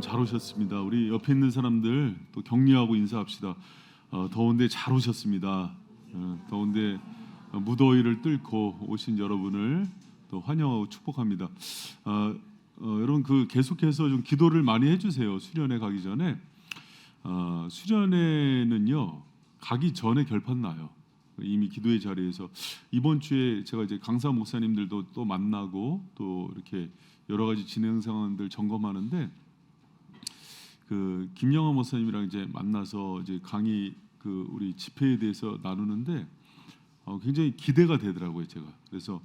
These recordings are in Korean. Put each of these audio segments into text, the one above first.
여러분 잘 오셨습니다. 우리 옆에 있는 사람들 또 격려하고 인사합시다. 더운데 잘 오셨습니다. 더운데 무더위를 뚫고 오신 여러분을 또 환영하고 축복합니다. 여러분 계속해서 좀 기도를 많이 해주세요. 수련회 가기 전에. 수련회는요 가기 전에 결판 나요. 이미 기도의 자리에서 이번 주에 제가 이제 강사 목사님들도 또 만나고 또 이렇게 여러 가지 진행 상황들 점검하는데 김영하 목사님이랑 이제 만나서 이제 강의 우리 집회에 대해서 나누는데 굉장히 기대가 되더라고요. 제가 그래서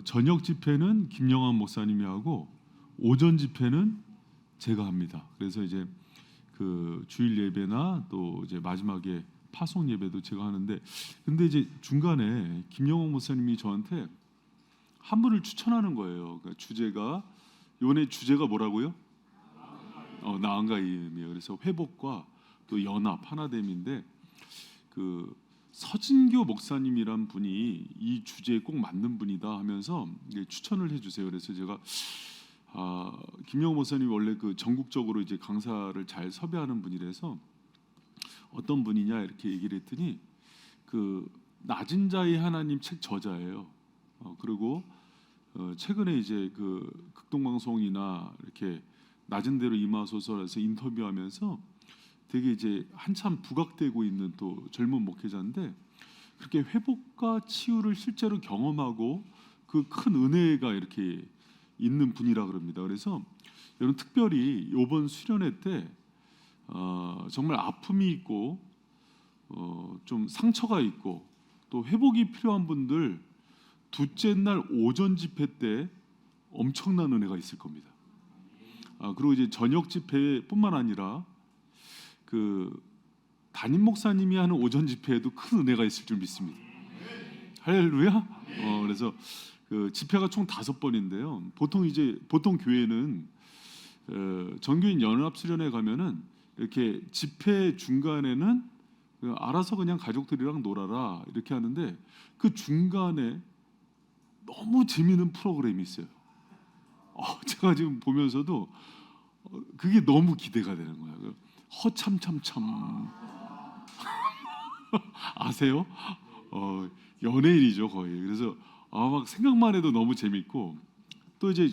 저녁 집회는 김영하 목사님이 하고 오전 집회는 제가 합니다. 그래서 이제 주일 예배나 또 이제 마지막에 파송 예배도 제가 하는데 근데 이제 중간에 김영하 목사님이 저한테 한 분을 추천하는 거예요. 그러니까 이번에 주제가 뭐라고요? 나은가임이에요. 그래서 회복과 또 연합 하나됨인데 서진교 목사님이란 분이 이 주제에 꼭 맞는 분이다 하면서 추천을 해주세요. 그래서 제가 김영호 목사님이 원래 전국적으로 이제 강사를 잘 섭외하는 분이라서 어떤 분이냐 이렇게 얘기를 했더니 낮은 자의 하나님 책 저자예요. 그리고 최근에 이제 극동방송이나 이렇게 낮은 대로 임하소서에서 인터뷰하면서 되게 이제 한참 부각되고 있는 또 젊은 목회자인데 그렇게 회복과 치유를 실제로 경험하고 그 큰 은혜가 이렇게 있는 분이라 그럽니다. 그래서 여러분 특별히 이번 수련회 때 정말 아픔이 있고 좀 상처가 있고 또 회복이 필요한 분들 둘째 날 오전 집회 때 엄청난 은혜가 있을 겁니다. 그리고 이제 저녁 집회뿐만 아니라 담임 목사님이 하는 오전 집회에도 큰 은혜가 있을 줄 믿습니다. 할렐루야. 그래서 집회가 총 5번인데요. 보통 교회는 전교인 연합 수련회 가면은 이렇게 집회 중간에는 알아서 그냥 가족들이랑 놀아라 이렇게 하는데 그 중간에 너무 재미있는 프로그램이 있어요. 제가 지금 보면서도 그게 너무 기대가 되는 거예요. 허참참참 아세요? 연예인이죠 거의. 그래서 막 생각만 해도 너무 재밌고 또 이제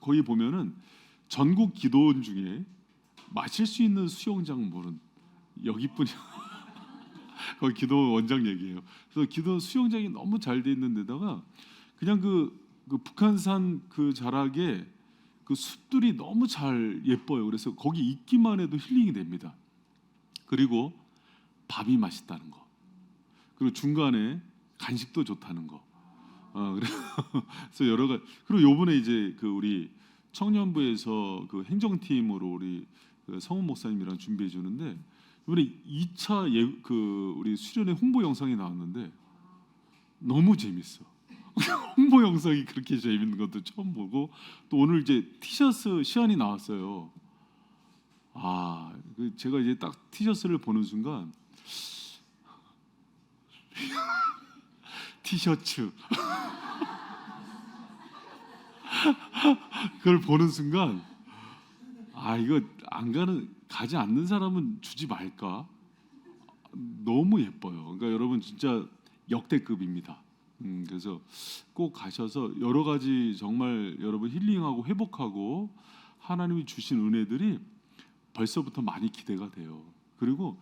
거기 보면은 전국 기도원 중에 마실 수 있는 수영장 물은 여기뿐이야. 거기 기도 원장 얘기예요. 그래서 기도 수영장이 너무 잘 돼 있는 데다가 그냥 북한산 자락에 숲들이 너무 잘 예뻐요. 그래서 거기 있기만 해도 힐링이 됩니다. 그리고 밥이 맛있다는 거. 그리고 중간에 간식도 좋다는 거. 그래서 여러 가지. 그리고 요번에 이제 우리 청년부에서 행정팀으로 우리 성훈 목사님이랑 준비해 주는데 이번에 2차 우리 수련회 홍보 영상이 나왔는데 너무 재밌어. 홍보 영상이 그렇게 재밌는 것도 처음 보고 또 오늘 이제 티셔츠 시안이 나왔어요. 제가 이제 딱 티셔츠를 보는 순간 티셔츠 그걸 보는 순간 이거 가지 않는 사람은 주지 말까? 너무 예뻐요. 그러니까 여러분 진짜 역대급입니다. 그래서 꼭 가셔서 여러 가지 정말 여러분 힐링하고 회복하고 하나님이 주신 은혜들이 벌써부터 많이 기대가 돼요. 그리고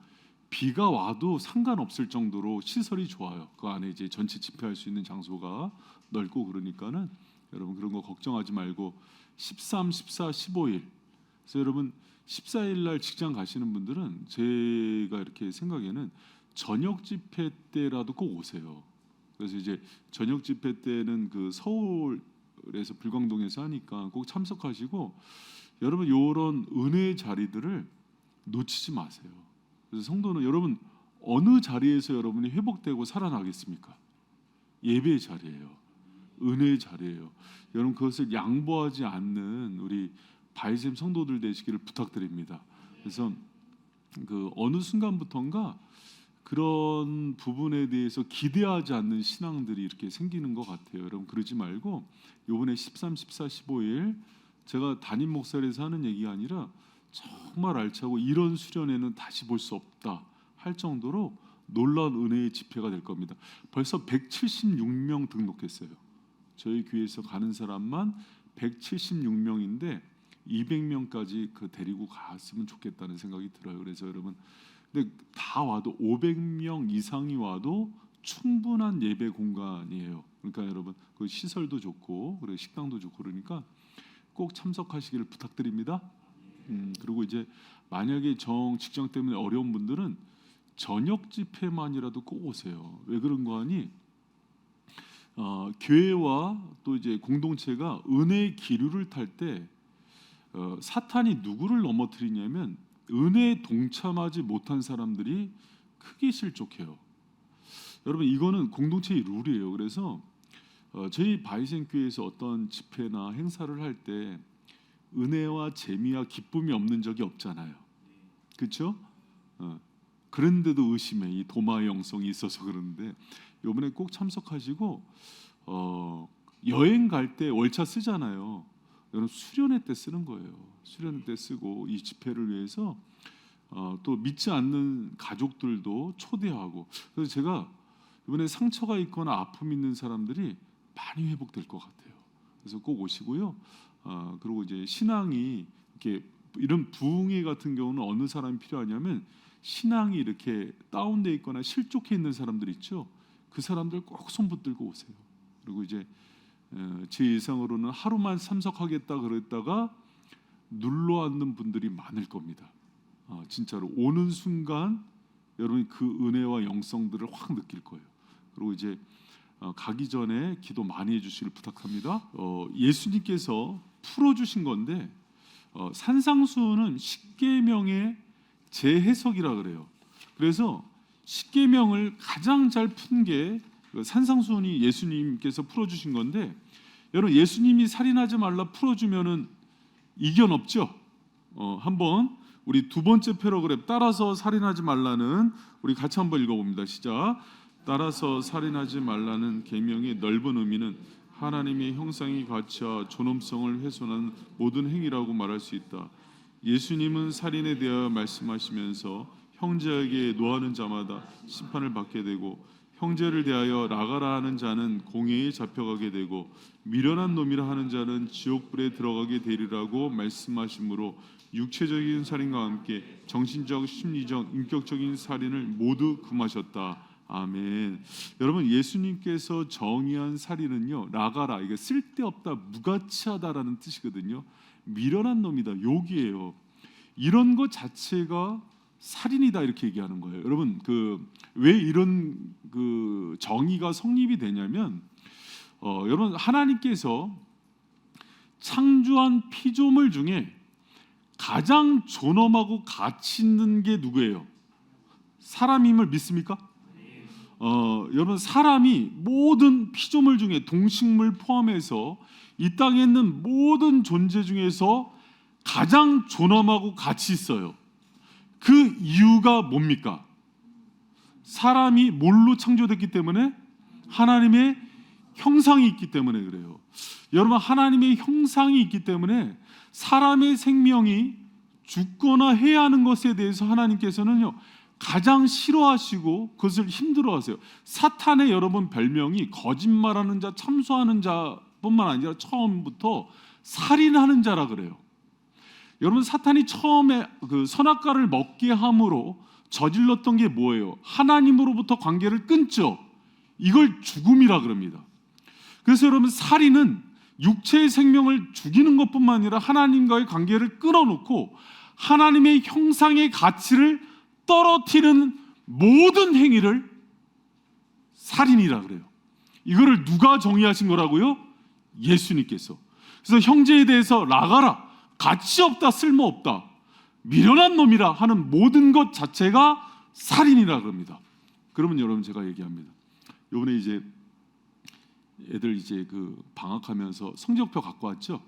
비가 와도 상관없을 정도로 시설이 좋아요. 그 안에 이제 전체 집회할 수 있는 장소가 넓고 그러니까는 여러분 그런 거 걱정하지 말고 13, 14, 15일. 그래서 여러분 14일 날 직장 가시는 분들은 제가 이렇게 생각에는 저녁 집회 때라도 꼭 오세요. 그래서 이제 저녁 집회 때는 서울에서 불광동에서 하니까 꼭 참석하시고 여러분 이런 은혜의 자리들을 놓치지 마세요. 그래서 성도는 여러분 어느 자리에서 여러분이 회복되고 살아나겠습니까? 예배의 자리예요. 은혜의 자리예요. 여러분 그것을 양보하지 않는 우리 바이샘 성도들 되시기를 부탁드립니다. 그래서 어느 순간부터인가 그런 부분에 대해서 기대하지 않는 신앙들이 이렇게 생기는 것 같아요. 여러분 그러지 말고 이번에 13, 14, 15일 제가 담임 목사에서 하는 얘기가 아니라 정말 알차고 이런 수련회는 다시 볼 수 없다 할 정도로 놀라운 은혜의 집회가 될 겁니다. 벌써 176명 등록했어요. 저희 교회에서 가는 사람만 176명인데 200명까지 그 데리고 갔으면 좋겠다는 생각이 들어요. 그래서 여러분, 근데 다 와도 500명 이상이 와도 충분한 예배 공간이에요. 그러니까 여러분, 그 시설도 좋고 그리고 식당도 좋고 그러니까 꼭 참석하시기를 부탁드립니다. 그리고 이제 만약에 직장 때문에 어려운 분들은 저녁 집회만이라도 꼭 오세요. 왜 그런 거 하니? 교회와 또 이제 공동체가 은혜의 기류를 탈 때 사탄이 누구를 넘어뜨리냐면 은혜에 동참하지 못한 사람들이 크게 실족해요. 여러분, 이거는 공동체의 룰이에요. 그래서 저희 바이센 교회에서 어떤 집회나 행사를 할 때 은혜와 재미와 기쁨이 없는 적이 없잖아요. 그렇죠? 그런데도 의심해. 이 도마의 영성이 있어서 그러는데 이번에 꼭 참석하시고 여행 갈 때 월차 쓰잖아요. 여러분, 수련회 때 쓰는 거예요. 수련회 때 쓰고 이 집회를 위해서 또 믿지 않는 가족들도 초대하고. 그래서 제가 이번에 상처가 있거나 아픔 있는 사람들이 많이 회복될 것 같아요. 그래서 꼭 오시고요. 그리고 이제 신앙이 이렇게 이런 부흥회 같은 경우는 어느 사람이 필요하냐면 신앙이 이렇게 다운돼 있거나 실족해 있는 사람들 있죠. 그 사람들 꼭 손 붙들고 오세요. 그리고 이제 제 예상으로는 하루만 참석하겠다 그랬다가 눌러 앉는 분들이 많을 겁니다. 진짜로 오는 순간 여러분이 그 은혜와 영성들을 확 느낄 거예요. 그리고 이제 가기 전에 기도 많이 해주시길 부탁합니다. 예수님께서 풀어주신 건데 산상수훈은 십계명의 재해석이라 그래요. 그래서 십계명을 가장 잘 푼 게 산상수훈이 예수님께서 풀어주신 건데, 여러분, 예수님이 살인하지 말라 풀어주면은 이견 없죠? 한번 우리 두 번째 패러그램 따라서 살인하지 말라는 우리 같이 한번 읽어봅니다. 시작. 따라서 살인하지 말라는 계명의 넓은 의미는 하나님의 형상이 가치와 존엄성을 훼손하는 모든 행위라고 말할 수 있다. 예수님은 살인에 대하여 말씀하시면서 형제에게 노하는 자마다 심판을 받게 되고 형제를 대하여 나가라 하는 자는 공회에 잡혀가게 되고 미련한 놈이라 하는 자는 지옥불에 들어가게 되리라고 말씀하시므로 육체적인 살인과 함께 정신적, 심리적, 인격적인 살인을 모두 금하셨다. 아멘. 여러분, 예수님께서 정의한 살인은요, 나가라, 이게 쓸데없다, 무가치하다라는 뜻이거든요. 미련한 놈이다, 욕이에요. 이런 것 자체가 살인이다 이렇게 얘기하는 거예요. 여러분, 왜 이런 정의가 성립이 되냐면 여러분, 하나님께서 창조한 피조물 중에 가장 존엄하고 가치 있는 게 누구예요? 사람임을 믿습니까? 여러분, 사람이 모든 피조물 중에 동식물 포함해서 이 땅에 있는 모든 존재 중에서 가장 존엄하고 가치 있어요. 그 이유가 뭡니까? 사람이 뭘로 창조됐기 때문에? 하나님의 형상이 있기 때문에 그래요. 여러분, 하나님의 형상이 있기 때문에 사람의 생명이 죽거나 해야 하는 것에 대해서 하나님께서는요 가장 싫어하시고 그것을 힘들어하세요. 사탄의 여러분 별명이 거짓말하는 자, 참소하는 자뿐만 아니라 처음부터 살인하는 자라 그래요. 여러분, 사탄이 처음에 그 선악과를 먹게 함으로 저질렀던 게 뭐예요? 하나님으로부터 관계를 끊죠. 이걸 죽음이라 그럽니다. 그래서 여러분, 살인은 육체의 생명을 죽이는 것뿐만 아니라 하나님과의 관계를 끊어놓고 하나님의 형상의 가치를 떨어뜨리는 모든 행위를 살인이라 그래요. 이거를 누가 정의하신 거라고요? 예수님께서. 그래서 형제에 대해서 나가라, 가치 없다, 쓸모 없다, 미련한 놈이라 하는 모든 것 자체가 살인이라 그럽니다. 그러면 여러분, 제가 얘기합니다. 이번에 이제 애들 이제 방학하면서 성적표 갖고 왔죠.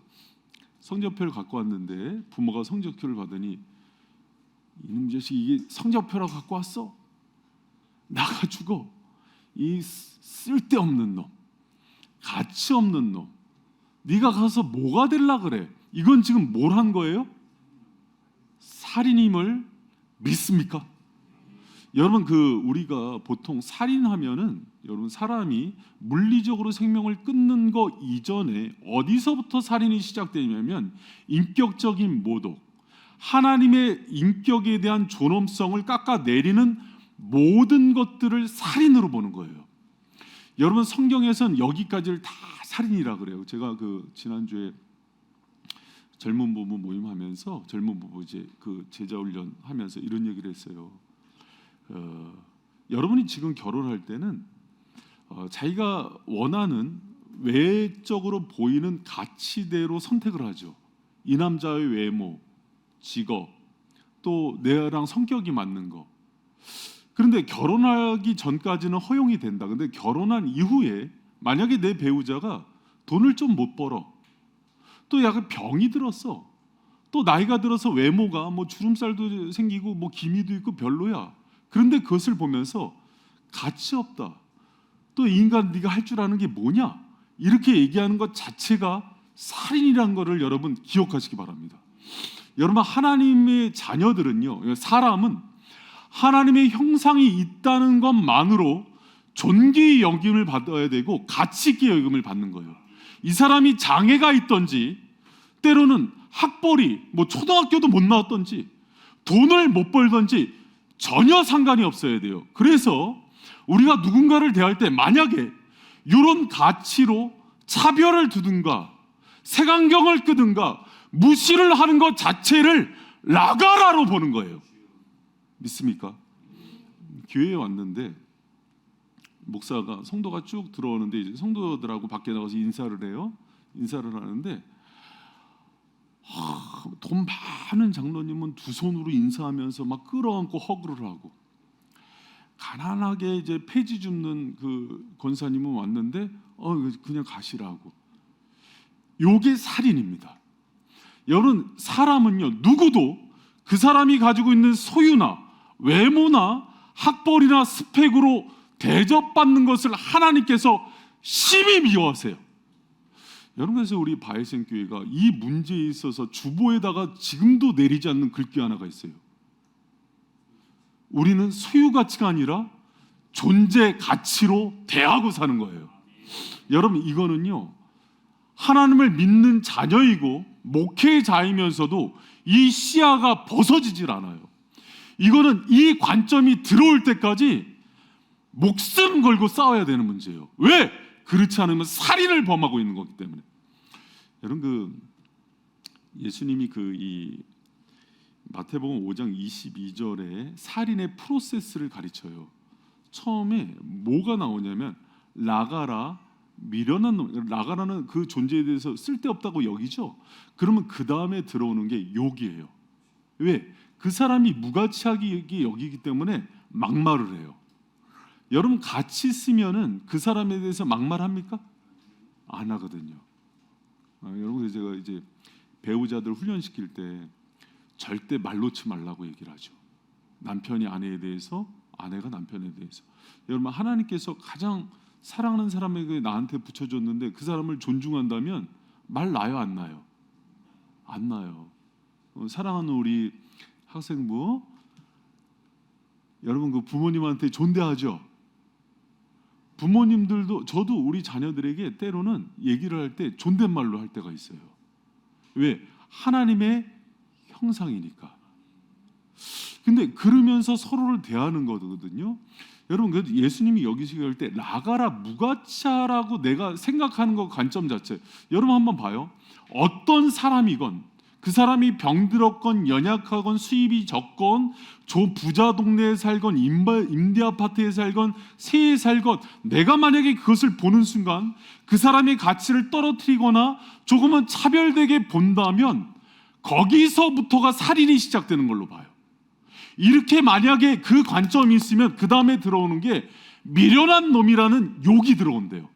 성적표를 갖고 왔는데 부모가 성적표를 받으니 이놈 자식 이게 성적표라고 갖고 왔어? 나가지고 이 쓸데없는 놈, 가치 없는 놈, 네가 가서 뭐가 될라 그래? 이건 지금 뭘 한 거예요? 살인임을 믿습니까? 여러분, 우리가 보통 살인하면은 여러분, 사람이 물리적으로 생명을 끊는 거 이전에 어디서부터 살인이 시작되냐면 인격적인 모독, 하나님의 인격에 대한 존엄성을 깎아내리는 모든 것들을 살인으로 보는 거예요. 여러분, 성경에서는 여기까지를 다 살인이라 그래요. 제가 지난주에 젊은 부부 모임하면서 젊은 부부 이제 제자 훈련 하면서 이런 얘기를 했어요. 여러분이 지금 결혼할 때는 자기가 원하는 외적으로 보이는 가치대로 선택을 하죠. 이 남자의 외모, 직업, 또 내랑 성격이 맞는 거. 그런데 결혼하기 전까지는 허용이 된다. 근데 결혼한 이후에 만약에 내 배우자가 돈을 좀 못 벌어, 또 약간 병이 들었어, 또 나이가 들어서 외모가 뭐 주름살도 생기고 뭐 기미도 있고 별로야. 그런데 그것을 보면서 가치 없다, 또 인간 네가 할 줄 아는 게 뭐냐, 이렇게 얘기하는 것 자체가 살인이라는 것을 여러분 기억하시기 바랍니다. 여러분, 하나님의 자녀들은요, 사람은 하나님의 형상이 있다는 것만으로 존귀의 여김을 받아야 되고 가치 있게 여김을 받는 거예요. 이 사람이 장애가 있던지, 때로는 학벌이 뭐 초등학교도 못 나왔던지, 돈을 못 벌던지 전혀 상관이 없어야 돼요. 그래서 우리가 누군가를 대할 때 만약에 이런 가치로 차별을 두든가 색안경을 끄든가 무시를 하는 것 자체를 나가라로 보는 거예요. 믿습니까? 교회에 왔는데 목사가, 성도가 쭉 들어오는데 이제 성도들하고 밖에 나가서 인사를 해요. 인사를 하는데 돈 많은 장로님은 두 손으로 인사하면서 막 끌어안고 허그를 하고, 가난하게 이제 폐지 줍는 권사님은 왔는데 그냥 가시라고. 요게 살인입니다. 여러분, 사람은요, 누구도 그 사람이 가지고 있는 소유나 외모나 학벌이나 스펙으로 대접받는 것을 하나님께서 심히 미워하세요. 여러분, 그래서 우리 바이센교회가 이 문제에 있어서 주보에다가 지금도 내리지 않는 글귀 하나가 있어요. 우리는 소유 가치가 아니라 존재 가치로 대하고 사는 거예요. 여러분, 이거는요, 하나님을 믿는 자녀이고 목회자이면서도 이 시야가 벗어지질 않아요. 이거는 이 관점이 들어올 때까지 목숨 걸고 싸워야 되는 문제예요. 왜? 그렇지 않으면 살인을 범하고 있는 거기 때문에. 여러분, 예수님이 이 마태복음 5장 22절에 살인의 프로세스를 가르쳐요. 처음에 뭐가 나오냐면 나가라, 미련한 놈. 나가라는 그 존재에 대해서 쓸데없다고 여기죠. 그러면 그 다음에 들어오는 게 욕이에요. 왜? 그 사람이 무가치하게 여기기 때문에 막말을 해요. 여러분, 같이 쓰면은 그 사람에 대해서 막말합니까? 안 하거든요. 여러분, 제가 이제 배우자들 훈련시킬 때 절대 말 놓지 말라고 얘기를 하죠. 남편이 아내에 대해서, 아내가 남편에 대해서. 여러분, 하나님께서 가장 사랑하는 사람에게 나한테 붙여줬는데 그 사람을 존중한다면 말 나요, 안 나요? 안 나요. 사랑하는 우리 학생부, 여러분, 부모님한테 존대하죠. 부모님들도, 저도 우리 자녀들에게 때로는 얘기를 할 때 존댓말로 할 때가 있어요. 왜? 하나님의 형상이니까. 근데 그러면서 서로를 대하는 거거든요. 여러분, 그래도 예수님이 여기서 할 때 나가라, 무가치하라고 내가 생각하는 거 관점 자체, 여러분 한번 봐요. 어떤 사람이건, 그 사람이 병들었건 연약하건 수입이 적건 부자 동네에 살건 임대 아파트에 살건 세에 살건, 내가 만약에 그것을 보는 순간 그 사람의 가치를 떨어뜨리거나 조금은 차별되게 본다면 거기서부터가 살인이 시작되는 걸로 봐요. 이렇게 만약에 그 관점이 있으면 그 다음에 들어오는 게 미련한 놈이라는 욕이 들어온대요.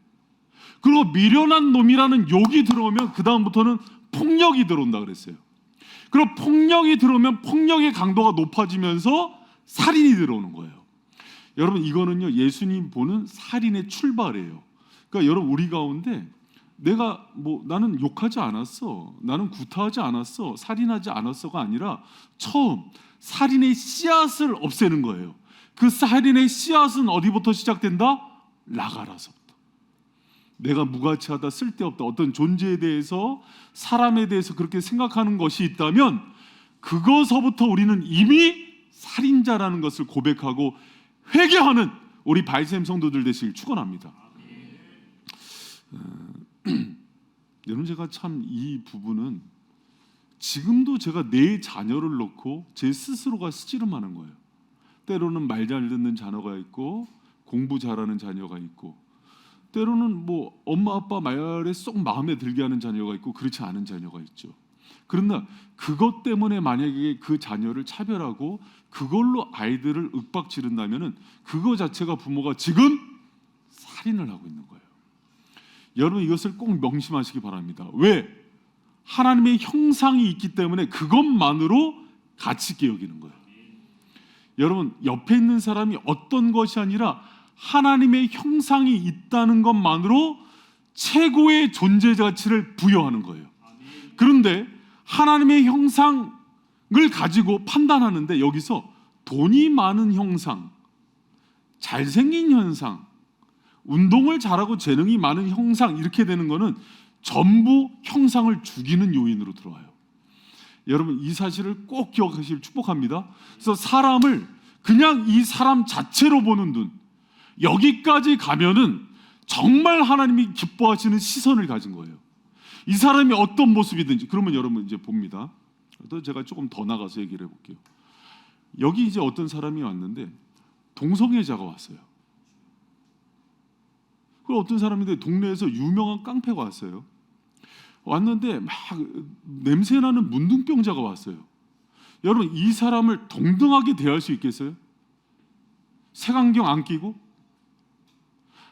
그리고 미련한 놈이라는 욕이 들어오면 그 다음부터는 폭력이 들어온다 그랬어요. 그리고 폭력이 들어오면 폭력의 강도가 높아지면서 살인이 들어오는 거예요. 여러분, 이거는요, 예수님 보는 살인의 출발이에요. 그러니까 여러분, 우리 가운데 내가 나는 욕하지 않았어, 나는 구타하지 않았어, 살인하지 않았어가 아니라 처음 살인의 씨앗을 없애는 거예요. 그 살인의 씨앗은 어디부터 시작된다? 나가라서부터. 내가 무가치하다, 쓸데없다, 어떤 존재에 대해서, 사람에 대해서 그렇게 생각하는 것이 있다면 그것서부터 우리는 이미 살인자라는 것을 고백하고 회개하는 우리 발샘 성도들 되시길 축원합니다. 여러분, 제가 참 이 부분은 지금도 제가 내 자녀를 놓고 제 스스로가 스지름하는 거예요. 때로는 말 잘 듣는 자녀가 있고 공부 잘하는 자녀가 있고, 때로는 엄마 아빠 말에 쏙 마음에 들게 하는 자녀가 있고 그렇지 않은 자녀가 있죠. 그러나 그것 때문에 만약에 그 자녀를 차별하고 그걸로 아이들을 윽박지른다면은 그거 자체가 부모가 지금 살인을 하고 있는 거예요. 여러분, 이것을 꼭 명심하시기 바랍니다. 왜? 하나님의 형상이 있기 때문에 그것만으로 가치 있게 여기는 거예요. 여러분, 옆에 있는 사람이 어떤 것이 아니라 하나님의 형상이 있다는 것만으로 최고의 존재 가치를 부여하는 거예요. 그런데 하나님의 형상을 가지고 판단하는데 여기서 돈이 많은 형상, 잘생긴 형상, 운동을 잘하고 재능이 많은 형상, 이렇게 되는 거는 전부 형상을 죽이는 요인으로 들어와요. 여러분, 이 사실을 꼭 기억하시길 축복합니다. 그래서 사람을 그냥 이 사람 자체로 보는 눈, 여기까지 가면은 정말 하나님이 기뻐하시는 시선을 가진 거예요. 이 사람이 어떤 모습이든지. 그러면 여러분 이제 봅니다. 또 제가 조금 더 나가서 얘기를 해볼게요. 여기 이제 어떤 사람이 왔는데 동성애자가 왔어요. 그리고 어떤 사람인데 동네에서 유명한 깡패가 왔어요. 왔는데 막 냄새나는 문둥병자가 왔어요. 여러분, 이 사람을 동등하게 대할 수 있겠어요? 색안경 안 끼고?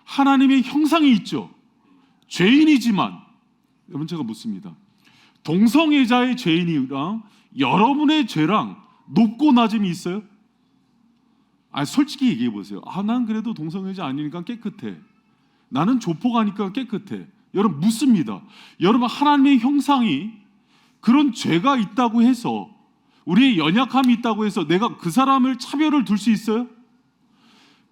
하나님의 형상이 있죠. 죄인이지만, 여러분, 제가 묻습니다. 동성애자의 죄인이랑 여러분의 죄랑 높고 낮음이 있어요? 솔직히 얘기해 보세요. 난 그래도 동성애자 아니니까 깨끗해. 나는 조폭하니까 깨끗해. 여러분, 묻습니다. 여러분, 하나님의 형상이 그런 죄가 있다고 해서, 우리의 연약함이 있다고 해서 내가 그 사람을 차별을 둘 수 있어요?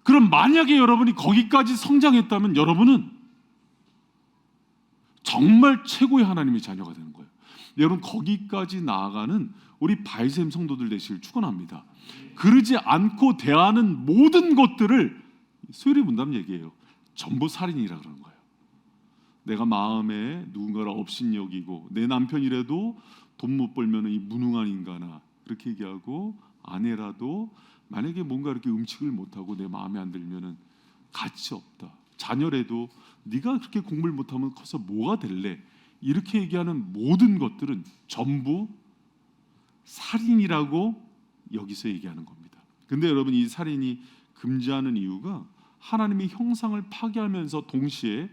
그럼 만약에 여러분이 거기까지 성장했다면 여러분은 정말 최고의 하나님의 자녀가 되는 거예요. 여러분, 거기까지 나아가는 우리 발샘 성도들 되시길 축원합니다. 그러지 않고 대하는 모든 것들을 소율이 문답 얘기해요. 전부 살인이라 그러는 거예요. 내가 마음에 누군가를 업신여기고, 내 남편이라도 돈 못 벌면 이 무능한 인간아, 그렇게 얘기하고, 아내라도 만약에 뭔가 이렇게 음식을 못하고 내 마음에 안 들면은 가치 없다. 자녀라도 네가 그렇게 공부를 못하면 커서 뭐가 될래? 이렇게 얘기하는 모든 것들은 전부 살인이라고 여기서 얘기하는 겁니다. 근데 여러분, 이 살인이 금지하는 이유가 하나님의 형상을 파괴하면서 동시에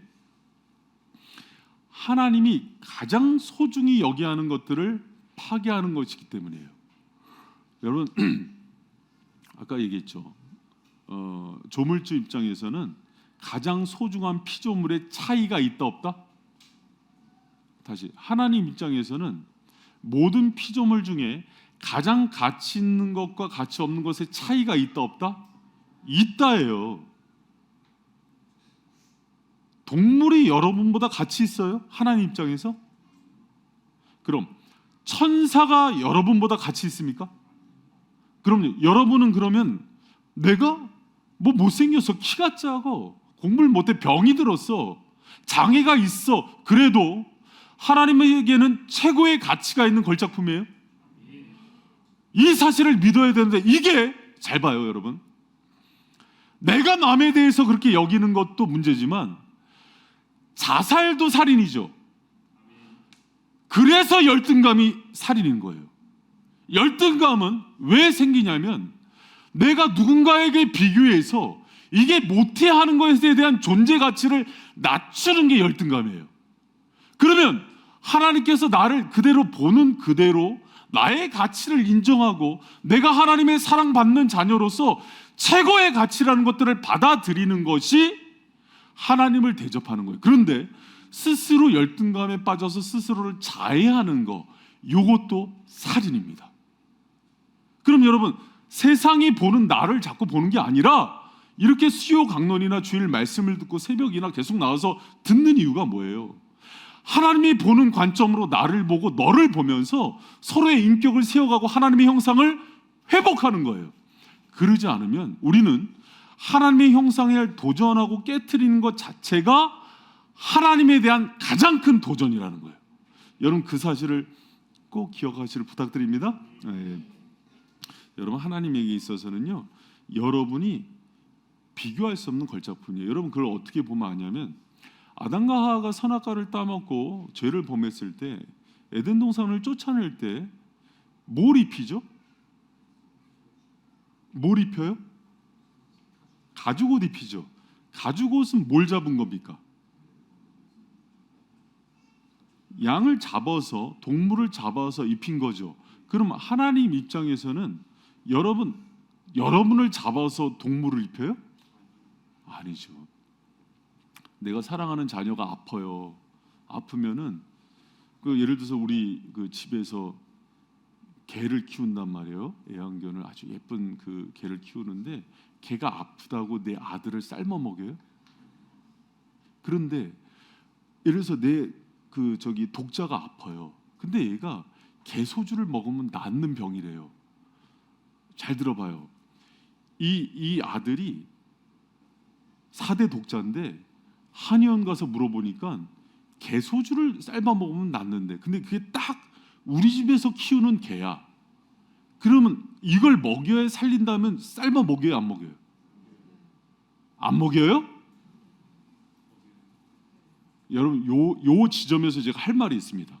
하나님이 가장 소중히 여겨야 하는 것들을 파괴하는 것이기 때문이에요. 여러분, 아까 얘기했죠. 조물주 입장에서는 가장 소중한 피조물의 차이가 있다 없다? 다시, 하나님 입장에서는 모든 피조물 중에 가장 가치 있는 것과 가치 없는 것의 차이가 있다 없다? 있다예요. 동물이 여러분보다 가치 있어요? 하나님 입장에서? 그럼 천사가 여러분보다 가치 있습니까? 그럼요. 여러분은 그러면 내가 못생겨서 키가 작아, 공부를 못해, 병이 들었어, 장애가 있어, 그래도 하나님에게는 최고의 가치가 있는 걸작품이에요. 이 사실을 믿어야 되는데, 이게, 잘 봐요 여러분, 내가 남에 대해서 그렇게 여기는 것도 문제지만 자살도 살인이죠. 그래서 열등감이 살인인 거예요. 열등감은 왜 생기냐면 내가 누군가에게 비교해서 이게 못해하는 것에 대한 존재 가치를 낮추는 게 열등감이에요. 그러면 하나님께서 나를 그대로 보는 그대로 나의 가치를 인정하고 내가 하나님의 사랑받는 자녀로서 최고의 가치라는 것들을 받아들이는 것이 하나님을 대접하는 거예요. 그런데 스스로 열등감에 빠져서 스스로를 자해하는 거, 이것도 살인입니다. 그럼 여러분, 세상이 보는 나를 자꾸 보는 게 아니라 이렇게 수요 강론이나 주일 말씀을 듣고 새벽이나 계속 나와서 듣는 이유가 뭐예요? 하나님이 보는 관점으로 나를 보고 너를 보면서 서로의 인격을 세워가고 하나님의 형상을 회복하는 거예요. 그러지 않으면 우리는 하나님의 형상을 도전하고 깨트리는 것 자체가 하나님에 대한 가장 큰 도전이라는 거예요. 여러분, 그 사실을 꼭 기억하시길 부탁드립니다. 여러분, 하나님에게 있어서는요, 여러분이 비교할 수 없는 걸작품이에요. 여러분, 그걸 어떻게 보면 아냐면, 아담과 하와가 선악과를 따먹고 죄를 범했을 때, 에덴 동산을 쫓아낼 때 뭘 입히죠? 뭘 입혀요? 가죽옷 입히죠. 가죽옷은 뭘 잡은 겁니까? 양을 잡아서, 동물을 잡아서 입힌 거죠. 그럼 하나님 입장에서는 여러분을 잡아서 동물을 입혀요? 아니죠. 내가 사랑하는 자녀가 아파요. 아프면은 예를 들어서 우리 집에서 개를 키운단 말이에요. 애완견을, 아주 예쁜 그 개를 키우는데 개가 아프다고 내 아들을 삶아 먹여요? 그런데 예를 들어서 내 독자가 아파요. 근데 얘가 개 소주를 먹으면 낫는 병이래요. 잘 들어봐요. 이 아들이 4대 독자인데 한의원 가서 물어보니까 개 소주를 삶아 먹으면 낫는데, 근데 그게 딱 우리 집에서 키우는 개야. 그러면 이걸 먹여야 살린다면 삶아 먹여요, 안 먹여요? 안 먹여요? 여러분, 요 지점에서 제가 할 말이 있습니다.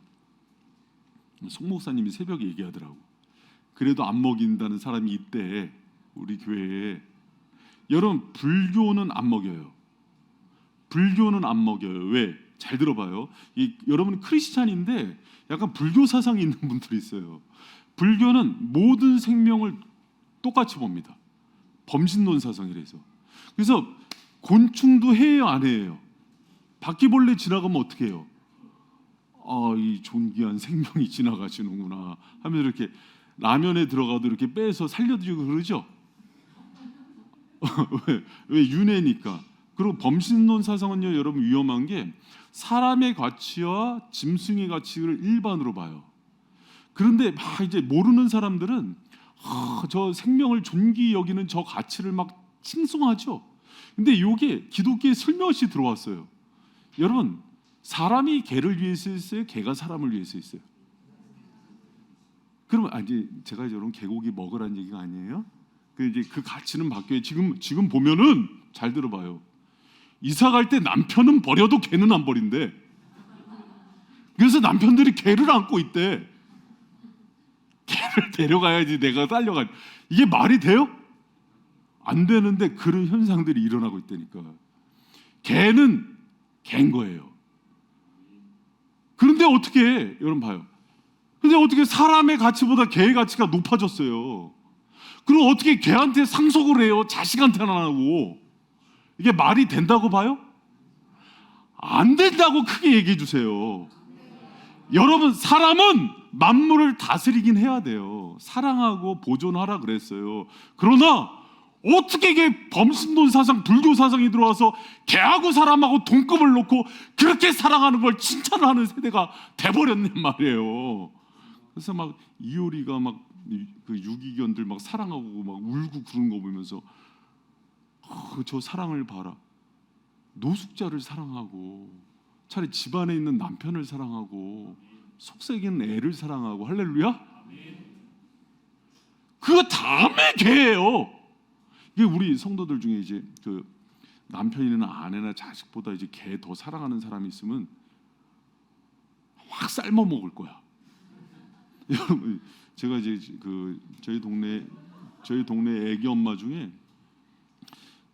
송 목사님이 새벽에 얘기하더라고. 그래도 안 먹인다는 사람이 있대, 우리 교회에. 여러분, 불교는 안 먹여요. 불교는 안 먹여요. 왜? 잘 들어봐요. 여러분 크리스찬인데 약간 불교 사상이 있는 분들이 있어요. 불교는 모든 생명을 똑같이 봅니다. 범신론 사상이라서. 그래서 곤충도 해요, 안 해요? 바퀴벌레 지나가면 어떻게 해요? 이 존귀한 생명이 지나가시는구나 하면서 이렇게 라면에 들어가도 이렇게 빼서 살려드리고 그러죠. 왜? 윤회니까. 그리고 범신론 사상은요, 여러분, 위험한 게 사람의 가치와 짐승의 가치를 일반으로 봐요. 그런데 막 이제 모르는 사람들은 저 생명을 존귀히 여기는 저 가치를 막 칭송하죠. 근데 이게 기독교에 슬며시 들어왔어요. 여러분, 사람이 개를 위해서 있어요? 개가 사람을 위해서 있어요? 그러면 이제 제가 여러분 개고기 먹으라는 얘기가 아니에요. 이제 그 가치는 바뀌어요. 지금 보면은 잘 들어봐요. 이사 갈 때 남편은 버려도 개는 안 버린대. 그래서 남편들이 개를 안고 있대. 개를 데려가야지 내가 딸려가. 이게 말이 돼요? 안 되는데 그런 현상들이 일어나고 있다니까. 개는 개인 거예요. 그런데 어떻게 해? 여러분 봐요. 근데 어떻게 사람의 가치보다 개의 가치가 높아졌어요? 그럼 어떻게 개한테 상속을 해요? 자식한테는 안 하고. 이게 말이 된다고 봐요? 안 된다고 크게 얘기해 주세요. 여러분, 사람은 만물을 다스리긴 해야 돼요. 사랑하고 보존하라 그랬어요. 그러나 어떻게 이게 범신론 사상, 불교 사상이 들어와서 개하고 사람하고 동급을 놓고 그렇게 사랑하는 걸 칭찬하는 세대가 돼버렸냔 말이에요. 그래서 막 이효리가 막 그 유기견들 막 사랑하고 막 울고 그런 거 보면서 저 사랑을 봐라. 노숙자를 사랑하고 차라리 집안에 있는 남편을 사랑하고 속썩이는 애를 사랑하고. 할렐루야. 그거 다음에 개예요. 이게 우리 성도들 중에 이제 그 남편이나 아내나 자식보다 이제 개 더 사랑하는 사람이 있으면 확 삶아 먹을 거야. 여러분, 제가 이제 저희 동네 애기 엄마 중에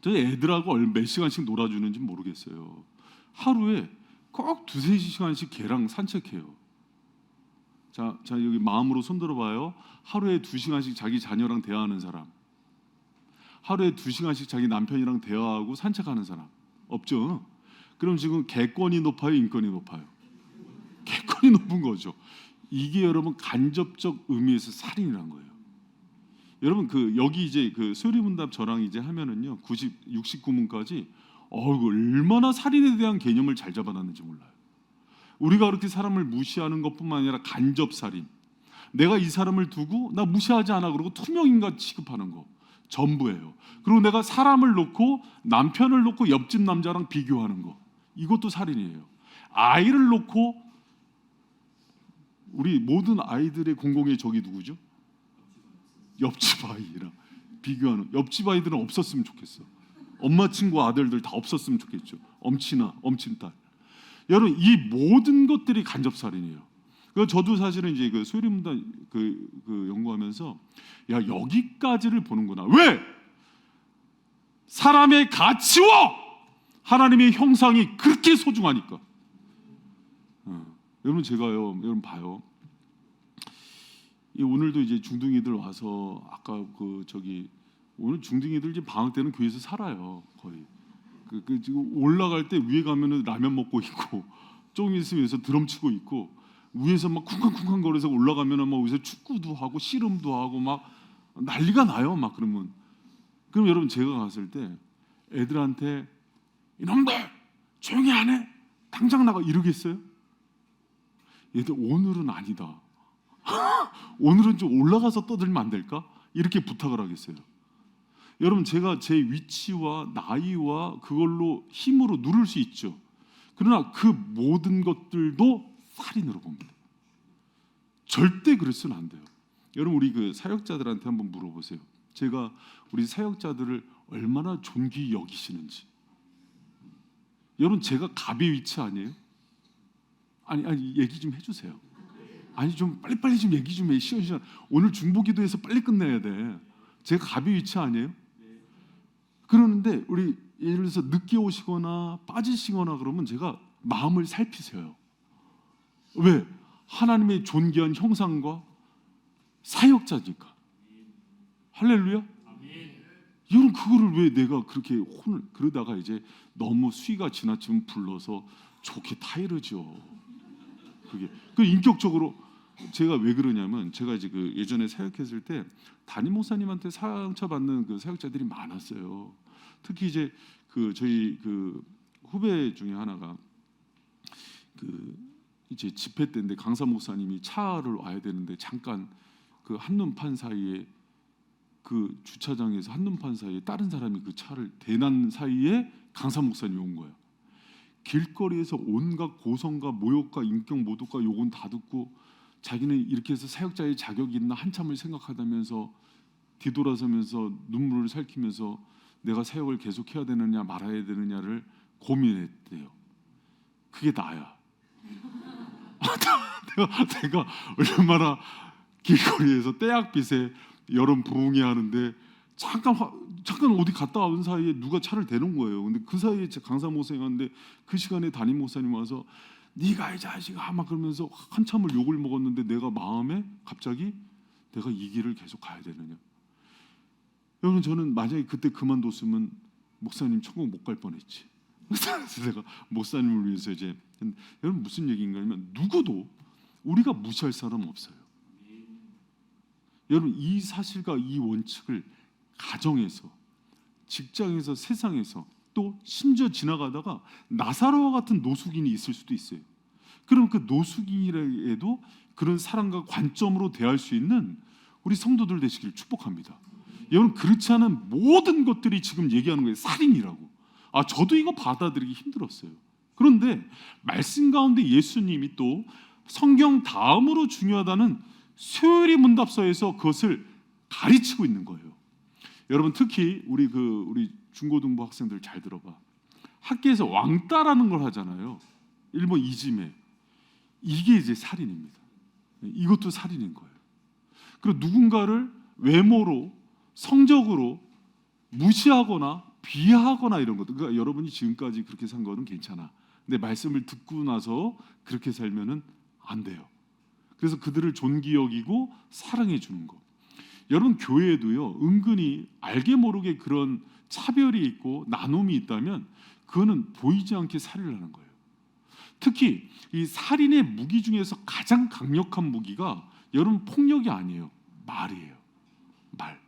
저희 애들하고 몇 시간씩 놀아주는지 모르겠어요. 하루에 꼭 2-3시간씩 개랑 산책해요. 자 여기 마음으로 손들어 봐요. 하루에 2시간씩 자기 자녀랑 대화하는 사람, 하루에 2시간씩 자기 남편이랑 대화하고 산책하는 사람 없죠? 그럼 지금 개권이 높아요, 인권이 높아요? 개권이 높은 거죠. 이게 여러분 간접적 의미에서 살인이란 거예요. 여러분 그 여기 이제 그 소리문답 저랑 이제 하면은요 69문까지 얼마나 살인에 대한 개념을 잘 잡아놨는지 몰라요. 우리가 그렇게 사람을 무시하는 것뿐만 아니라 간접 살인, 내가 이 사람을 두고 나 무시하지 않아 그러고 투명인간 취급하는 거 전부예요. 그리고 내가 사람을 놓고 남편을 놓고 옆집 남자랑 비교하는 거, 이것도 살인이에요. 아이를 놓고 우리 모든 아이들의 공공의 적이 누구죠? 옆집 아이랑 비교하는. 옆집 아이들은 없었으면 좋겠어. 엄마 친구 아들들 다 없었으면 좋겠죠. 엄친아, 엄친딸. 여러분 이 모든 것들이 간접살인이에요. 그 저도 사실은 이제 그 소리문답 그 연구하면서 야 여기까지를 보는구나. 왜? 사람의 가치와 하나님의 형상이 그렇게 소중하니까. 여러분 제가요, 여러분 봐요. 오늘도 이제 중둥이들 와서 아까 오늘 중둥이들 이제 방학 때는 교회에서 살아요 거의. 지금 올라갈 때 위에 가면은 라면 먹고 있고 조금 있으면 여기서 드럼 치고 있고 위에서 막 쿵쾅쿵쾅 거려서 올라가면은 막 여기서 축구도 하고 씨름도 하고 막 난리가 나요 막. 그럼 여러분 제가 갔을 때 애들한테 이놈들 조용히 안 해 당장 나가 이러겠어요? 얘들 오늘은 아니다. 오늘은 좀 올라가서 떠들면 안 될까? 이렇게 부탁을 하겠어요. 여러분 제가 제 위치와 나이와 그걸로 힘으로 누를 수 있죠. 그러나 그 모든 것들도 살인으로 봅니다. 절대 그래서는 안 돼요. 여러분 우리 그 사역자들한테 한번 물어보세요. 제가 우리 사역자들을 얼마나 존귀히 여기시는지. 여러분 제가 갑의 위치 아니에요? 아니 얘기 좀 해주세요. 아니 좀 빨리빨리 좀 얘기 좀 해. 시간 오늘 중보기도해서 빨리 끝내야 돼. 제가 갑의 위치 아니에요? 그러는데 우리 예를 들어서 늦게 오시거나 빠지시거나 그러면 제가 마음을 살피세요. 왜? 하나님의 존귀한 형상과 사역자니까. 할렐루야. 여러분 그거를 왜 내가 그렇게 혼을 그러다가 이제 너무 수위가 지나치면 불러서 좋게 타이르죠. 그게 그 인격적으로 제가 왜 그러냐면 제가 이제 그 예전에 사역했을 때 담임 목사님한테 상처받는 그 사역자들이 많았어요. 특히 이제 그 저희 그 후배 중에 하나가 그 이제 집회 때인데 강사 목사님이 차를 와야 되는데 잠깐 그 한눈판 사이에 그 주차장에서 한눈판 사이에 다른 사람이 그 차를 대난 사이에 강사 목사님이 온 거예요. 길거리에서 온갖 고성과 모욕과 인격 모독과 욕은 다 듣고 자기는 이렇게 해서 사역자의 자격이 있나 한참을 생각하다면서 뒤돌아서면서 눈물을 살키면서 내가 사역을 계속해야 되느냐 말아야 되느냐를 고민했대요. 그게 나야. 내가 얼마나 길거리에서 때약빛에 여름 부흥회 하는데 잠깐 어디 갔다 온 사이에 누가 차를 대놓은 거예요. 근데 그 사이에 강사 목사님 왔는데 그 시간에 담임 목사님 와서 네가 이 자식아 막 그러면서 한참을 욕을 먹었는데 내가 마음에 갑자기 내가 이 길을 계속 가야 되느냐. 여러분 저는 만약에 그때 그만뒀으면 목사님 천국 못 갈 뻔했지. 그래서 내가 목사님을 위해서 이제 여러분 무슨 얘기인가면 누구도 우리가 무시할 사람 없어요. 여러분 이 사실과 이 원칙을 가정에서, 직장에서, 세상에서 또 심지어 지나가다가 나사로와 같은 노숙인이 있을 수도 있어요. 그럼 그 노숙인이라도 그런 사람과 관점으로 대할 수 있는 우리 성도들 되시기를 축복합니다. 여러분 그렇지 않은 모든 것들이 지금 얘기하는 거예요. 살인이라고. 저도 이거 받아들이기 힘들었어요. 그런데 말씀 가운데 예수님이 또 성경 다음으로 중요하다는 수요일의 문답서에서 그것을 가르치고 있는 거예요. 여러분 특히 우리 중고등부 학생들 잘 들어봐. 학교에서 왕따라는 걸 하잖아요. 일본 이지메. 이게 이제 살인입니다. 이것도 살인인 거예요. 그리고 누군가를 외모로 성적으로 무시하거나 비하하거나 이런 것도, 그러니까 여러분이 지금까지 그렇게 산 거는 괜찮아. 근데 말씀을 듣고 나서 그렇게 살면은 안 돼요. 그래서 그들을 존귀 여기고 사랑해 주는 거. 여러분 교회에도요 은근히 알게 모르게 그런 차별이 있고 나눔이 있다면 그거는 보이지 않게 살인을 하는 거예요. 특히 이 살인의 무기 중에서 가장 강력한 무기가 여러분 폭력이 아니에요. 말이에요. 말.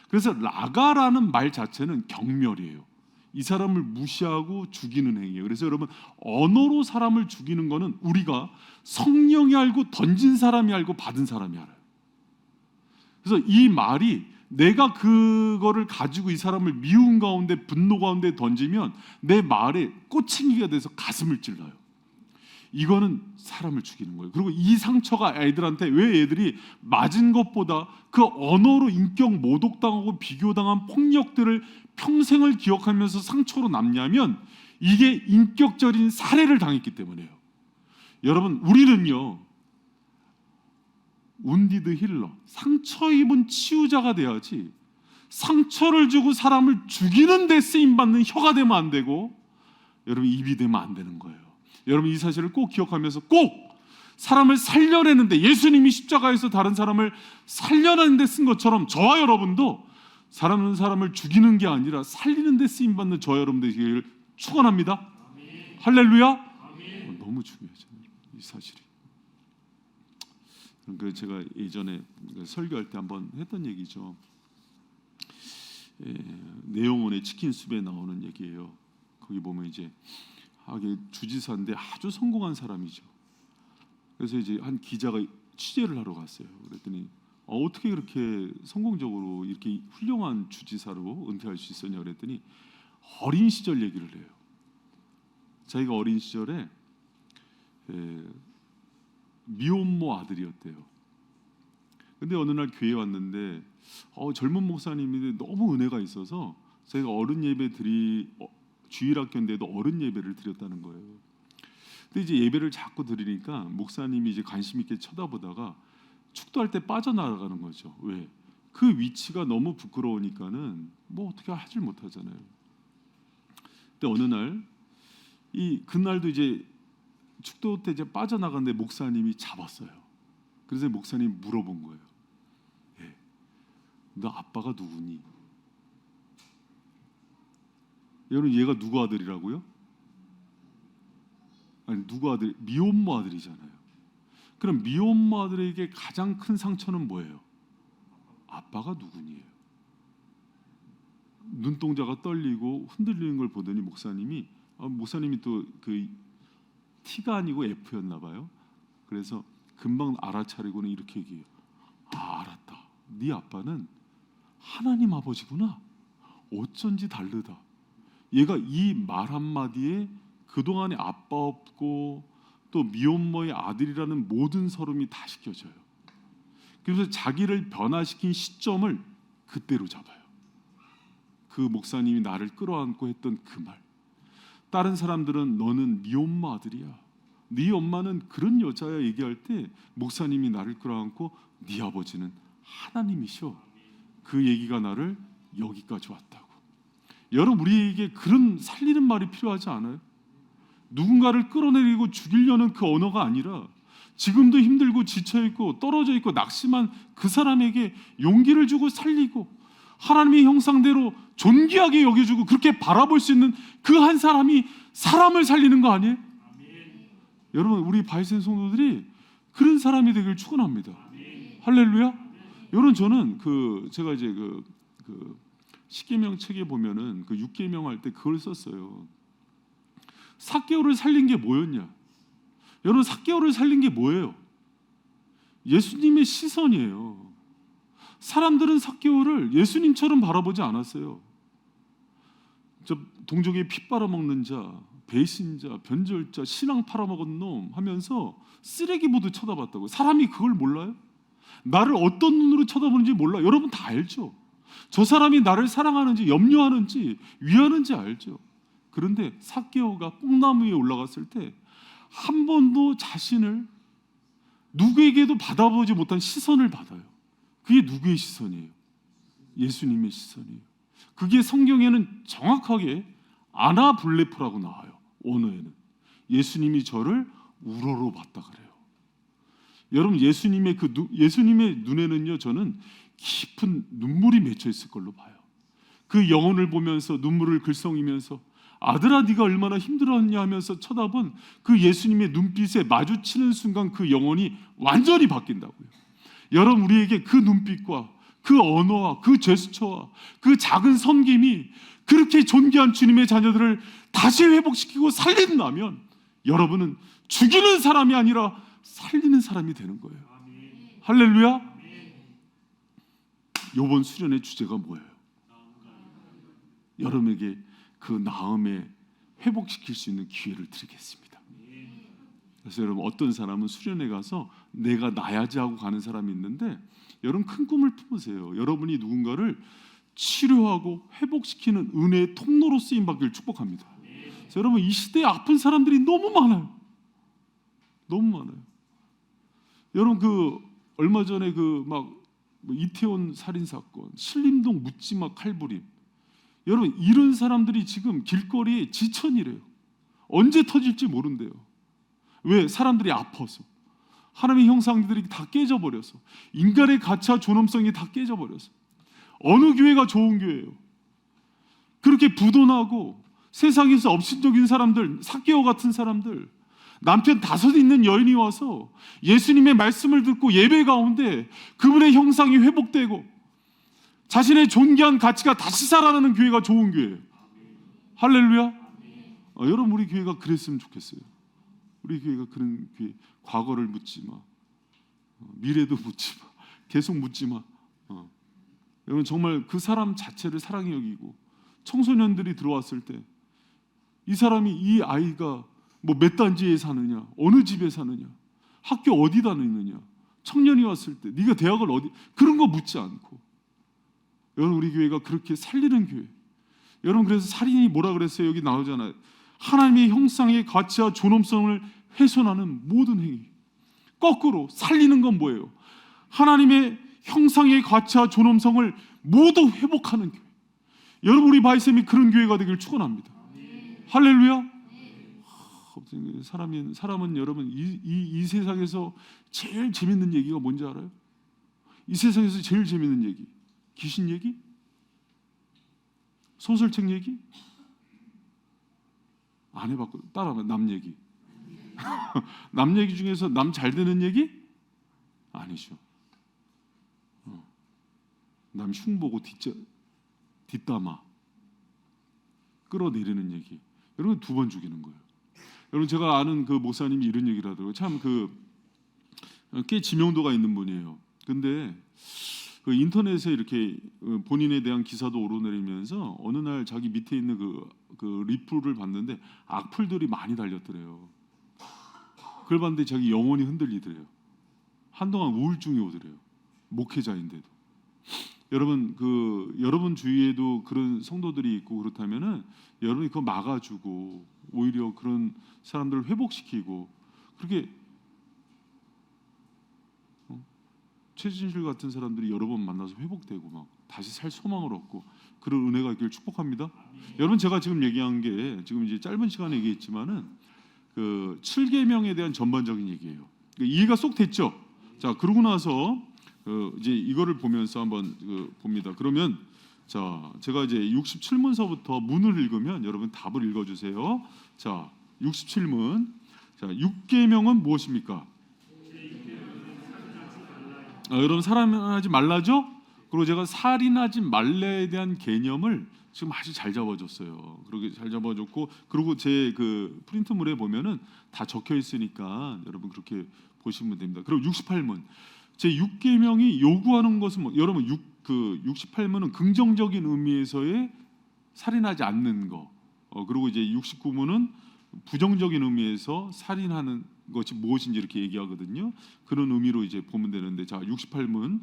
그래서 라가라는 말 자체는 경멸이에요. 이 사람을 무시하고 죽이는 행위예요. 그래서 여러분, 언어로 사람을 죽이는 거는 우리가 성령이 알고 던진 사람이 알고 받은 사람이 알아요. 그래서 이 말이 내가 그거를 가지고 이 사람을 미움 가운데 분노 가운데 던지면 내 말에 꼬챙이가 돼서 가슴을 찔러요. 이거는 사람을 죽이는 거예요. 그리고 이 상처가 애들한테, 왜 애들이 맞은 것보다 그 언어로 인격 모독당하고 비교당한 폭력들을 평생을 기억하면서 상처로 남냐면 이게 인격적인 살해를 당했기 때문이에요. 여러분, 우리는요, 운디드 힐러, 상처 입은 치유자가 돼야지 상처를 주고 사람을 죽이는 데 쓰임받는 혀가 되면 안 되고 여러분, 입이 되면 안 되는 거예요. 여러분, 이 사실을 꼭 기억하면서 꼭 사람을 살려내는데, 예수님이 십자가에서 다른 사람을 살려내는 데 쓴 것처럼 저와 여러분도 사람을 죽이는 게 아니라 살리는 데 쓰임받는 저와 여러분들 되기를 축원합니다. 할렐루야. 너무 중요해요, 이 사실이. 그 제가 예전에 설교할 때 한번 했던 얘기죠. 내용원의 치킨 숲에 나오는 얘기예요. 거기 보면 이제 주지사인데 아주 성공한 사람이죠. 그래서 이제 한 기자가 취재를 하러 갔어요. 그랬더니 어떻게 그렇게 성공적으로 이렇게 훌륭한 주지사로 은퇴할 수 있었냐 그랬더니 어린 시절 얘기를 해요. 자기가 어린 시절에 미혼모 아들이었대요. 근데 어느 날 교회에 왔는데 젊은 목사님인데 너무 은혜가 있어서 저희가 어른 예배 주일학교인데도 어른 예배를 드렸다는 거예요. 근데 이제 예배를 자꾸 드리니까 목사님이 이제 관심 있게 쳐다보다가 축도할 때 빠져나가는 거죠. 왜? 그 위치가 너무 부끄러우니까는 뭐 어떻게 하질 못하잖아요. 근데 어느 날 그날도 이제 축도 때 이제 빠져나갔는데 목사님이 잡았어요. 그래서 목사님이 물어본 거예요. 너 아빠가 누구니? 여러분, 얘가 누구 아들이라고요? 아니, 누구 아들? 미혼모 아들이잖아요. 그럼 미혼모 아들에게 가장 큰 상처는 뭐예요? 아빠가 누구니예요. 눈동자가 떨리고 흔들리는 걸 보더니 목사님이 또 그 T가 아니고 F였나 봐요. 그래서 금방 알아차리고는 이렇게 얘기해요. 알았다. 네 아빠는 하나님 아버지구나. 어쩐지 다르다. 얘가 이 말 한마디에 그동안에 아빠 없고 또 미혼모의 아들이라는 모든 서름이 다 씻겨져요. 그래서 자기를 변화시킨 시점을 그때로 잡아요. 그 목사님이 나를 끌어안고 했던 그 말. 다른 사람들은 너는 미혼모 아들이야, 네 엄마는 그런 여자야 얘기할 때 목사님이 나를 끌어안고 네 아버지는 하나님이셔. 그 얘기가 나를 여기까지 왔다고. 여러분, 우리에게 그런 살리는 말이 필요하지 않아요? 누군가를 끌어내리고 죽이려는 그 언어가 아니라 지금도 힘들고 지쳐있고 떨어져 있고 낙심한 그 사람에게 용기를 주고 살리고 하나님의 형상대로 존귀하게 여겨주고 그렇게 바라볼 수 있는 그 한 사람이 사람을 살리는 거 아니에요? 아멘. 여러분, 우리 바이센 성도들이 그런 사람이 되길 축원합니다. 할렐루야. 여러분, 저는 제가 이제 그 십계명 책에 보면은 그 6계명 할 때 그걸 썼어요. 삭개오를 살린 게 뭐였냐? 여러분, 삭개오를 살린 게 뭐예요? 예수님의 시선이에요. 사람들은 삭개오를 예수님처럼 바라보지 않았어요. 저 동족의 피 빨아먹는 자, 배신자, 변절자, 신앙 팔아먹은 놈 하면서 쓰레기 보듯 쳐다봤다고. 사람이 그걸 몰라요? 나를 어떤 눈으로 쳐다보는지 몰라. 여러분 다 알죠. 저 사람이 나를 사랑하는지 염려하는지 위하는지 알죠. 그런데 삭개오가 뽕나무 위에 올라갔을 때 한 번도 자신을 누구에게도 받아보지 못한 시선을 받아요. 그게 누구의 시선이에요? 예수님의 시선이에요. 그게 성경에는 정확하게 아나블레포라고 나와요. 언어에는 예수님이 저를 우러러 봤다 그래요. 여러분, 예수님의 눈에는요, 저는 깊은 눈물이 맺혀 있을 걸로 봐요. 그 영혼을 보면서 눈물을 글썽이면서 아들아 네가 얼마나 힘들었냐 하면서 쳐다본 그 예수님의 눈빛에 마주치는 순간 그 영혼이 완전히 바뀐다고요. 여러분, 우리에게 그 눈빛과 그 언어와 그 제스처와 그 작은 섬김이 그렇게 존귀한 주님의 자녀들을 다시 회복시키고 살린다면 여러분은 죽이는 사람이 아니라 살리는 사람이 되는 거예요. 할렐루야. 이번 수련의 주제가 뭐예요? 여러분에게 그 나음에 회복시킬 수 있는 기회를 드리겠습니다. 그래서 여러분, 어떤 사람은 수련회 가서 내가 나야지 하고 가는 사람이 있는데, 여러분 큰 꿈을 품으세요. 여러분이 누군가를 치료하고 회복시키는 은혜의 통로로 쓰임 받기를 축복합니다. 그래서 여러분, 이 시대에 아픈 사람들이 너무 많아요. 너무 많아요. 여러분, 그 얼마 전에 그 막 이태원 살인 사건, 신림동 묻지마 칼부림, 여러분 이런 사람들이 지금 길거리에 지천이래요. 언제 터질지 모른대요. 왜? 사람들이 아파서. 하나님의 형상들이 다 깨져버려서, 인간의 가치와 존엄성이 다 깨져버려서. 어느 교회가 좋은 교회예요? 그렇게 부도나고 세상에서 업신적인 사람들, 삭개오 같은 사람들, 남편 5 있는 여인이 와서 예수님의 말씀을 듣고 예배 가운데 그분의 형상이 회복되고 자신의 존귀한 가치가 다시 살아나는 교회가 좋은 교회예요. 할렐루야. 여러분, 우리 교회가 그랬으면 좋겠어요. 우리 교회가 그런 교회. 과거를 묻지 마, 미래도 묻지 마, 계속 묻지 마. 여러분, 정말 그 사람 자체를 사랑히 여기고, 청소년들이 들어왔을 때 이 사람이, 이 아이가 뭐 몇 단지에 사느냐, 어느 집에 사느냐, 학교 어디 다니느냐, 청년이 왔을 때 네가 대학을 어디, 그런 거 묻지 않고. 여러분, 우리 교회가 그렇게 살리는 교회. 여러분, 그래서 살인이 뭐라 그랬어요? 여기 나오잖아요. 하나님의 형상의 가치와 존엄성을 훼손하는 모든 행위. 거꾸로 살리는 건 뭐예요? 하나님의 형상의 가치와 존엄성을 모두 회복하는 교회. 여러분, 우리 바이쌤이 그런 교회가 되길 축원합니다. 할렐루야. 사람은 여러분, 이 세상에서 제일 재밌는 얘기가 뭔지 알아요? 이 세상에서 제일 재밌는 얘기, 귀신 얘기? 소설책 얘기? 안 해봤고 따라하면 남 얘기. 남 얘기 중에서 남 잘 되는 얘기? 아니죠. 남 흉보고 뒷담화 끌어내리는 얘기. 여러분, 2번 죽이는 거예요. 여러분, 제가 아는 그 목사님이 이런 얘기를 하더라고요. 참 꽤 지명도가 있는 분이에요. 근데 그 인터넷에 이렇게 본인에 대한 기사도 오르내리면서 어느 날 자기 밑에 있는 그 리플을 봤는데 악플들이 많이 달렸더래요. 그걸 봤는데 자기 영혼이 흔들리더래요. 한동안 우울증이 오더래요. 목회자인데도. 여러분, 여러분 주위에도 그런 성도들이 있고 그렇다면은 여러분이 그거 막아주고 오히려 그런 사람들을 회복시키고, 그렇게 최진실 같은 사람들이 여러 번 만나서 회복되고 막 다시 살 소망을 얻고 그런 은혜가 있기를 축복합니다. 여러분, 제가 지금 얘기한 게 지금 이제 짧은 시간에 얘기했지만은 그 7계명에 대한 전반적인 얘기예요. 이해가 쏙 됐죠? 자, 그러고 나서 이제 이거를 보면서 한번 봅니다. 그러면 자, 제가 이제 67문서부터 문을 읽으면 여러분 답을 읽어주세요. 자, 67문. 자, 6계명은 무엇입니까? 여러분, 살인하지 말라죠? 그리고 제가 살인하지 말래에 대한 개념을 지금 아주 잘 잡아줬어요. 그렇게 잘 잡아줬고, 그리고 제 그 프린트물에 보면은 다 적혀 있으니까 여러분 그렇게 보시면 됩니다. 그리고 68문. 제 6계명이 요구하는 것은 뭐, 여러분 68문은 긍정적인 의미에서의 살인하지 않는 거. 그리고 이제 69문은 부정적인 의미에서 살인하는 것이 무엇인지 이렇게 얘기하거든요. 그런 의미로 이제 보면 되는데, 자, 68문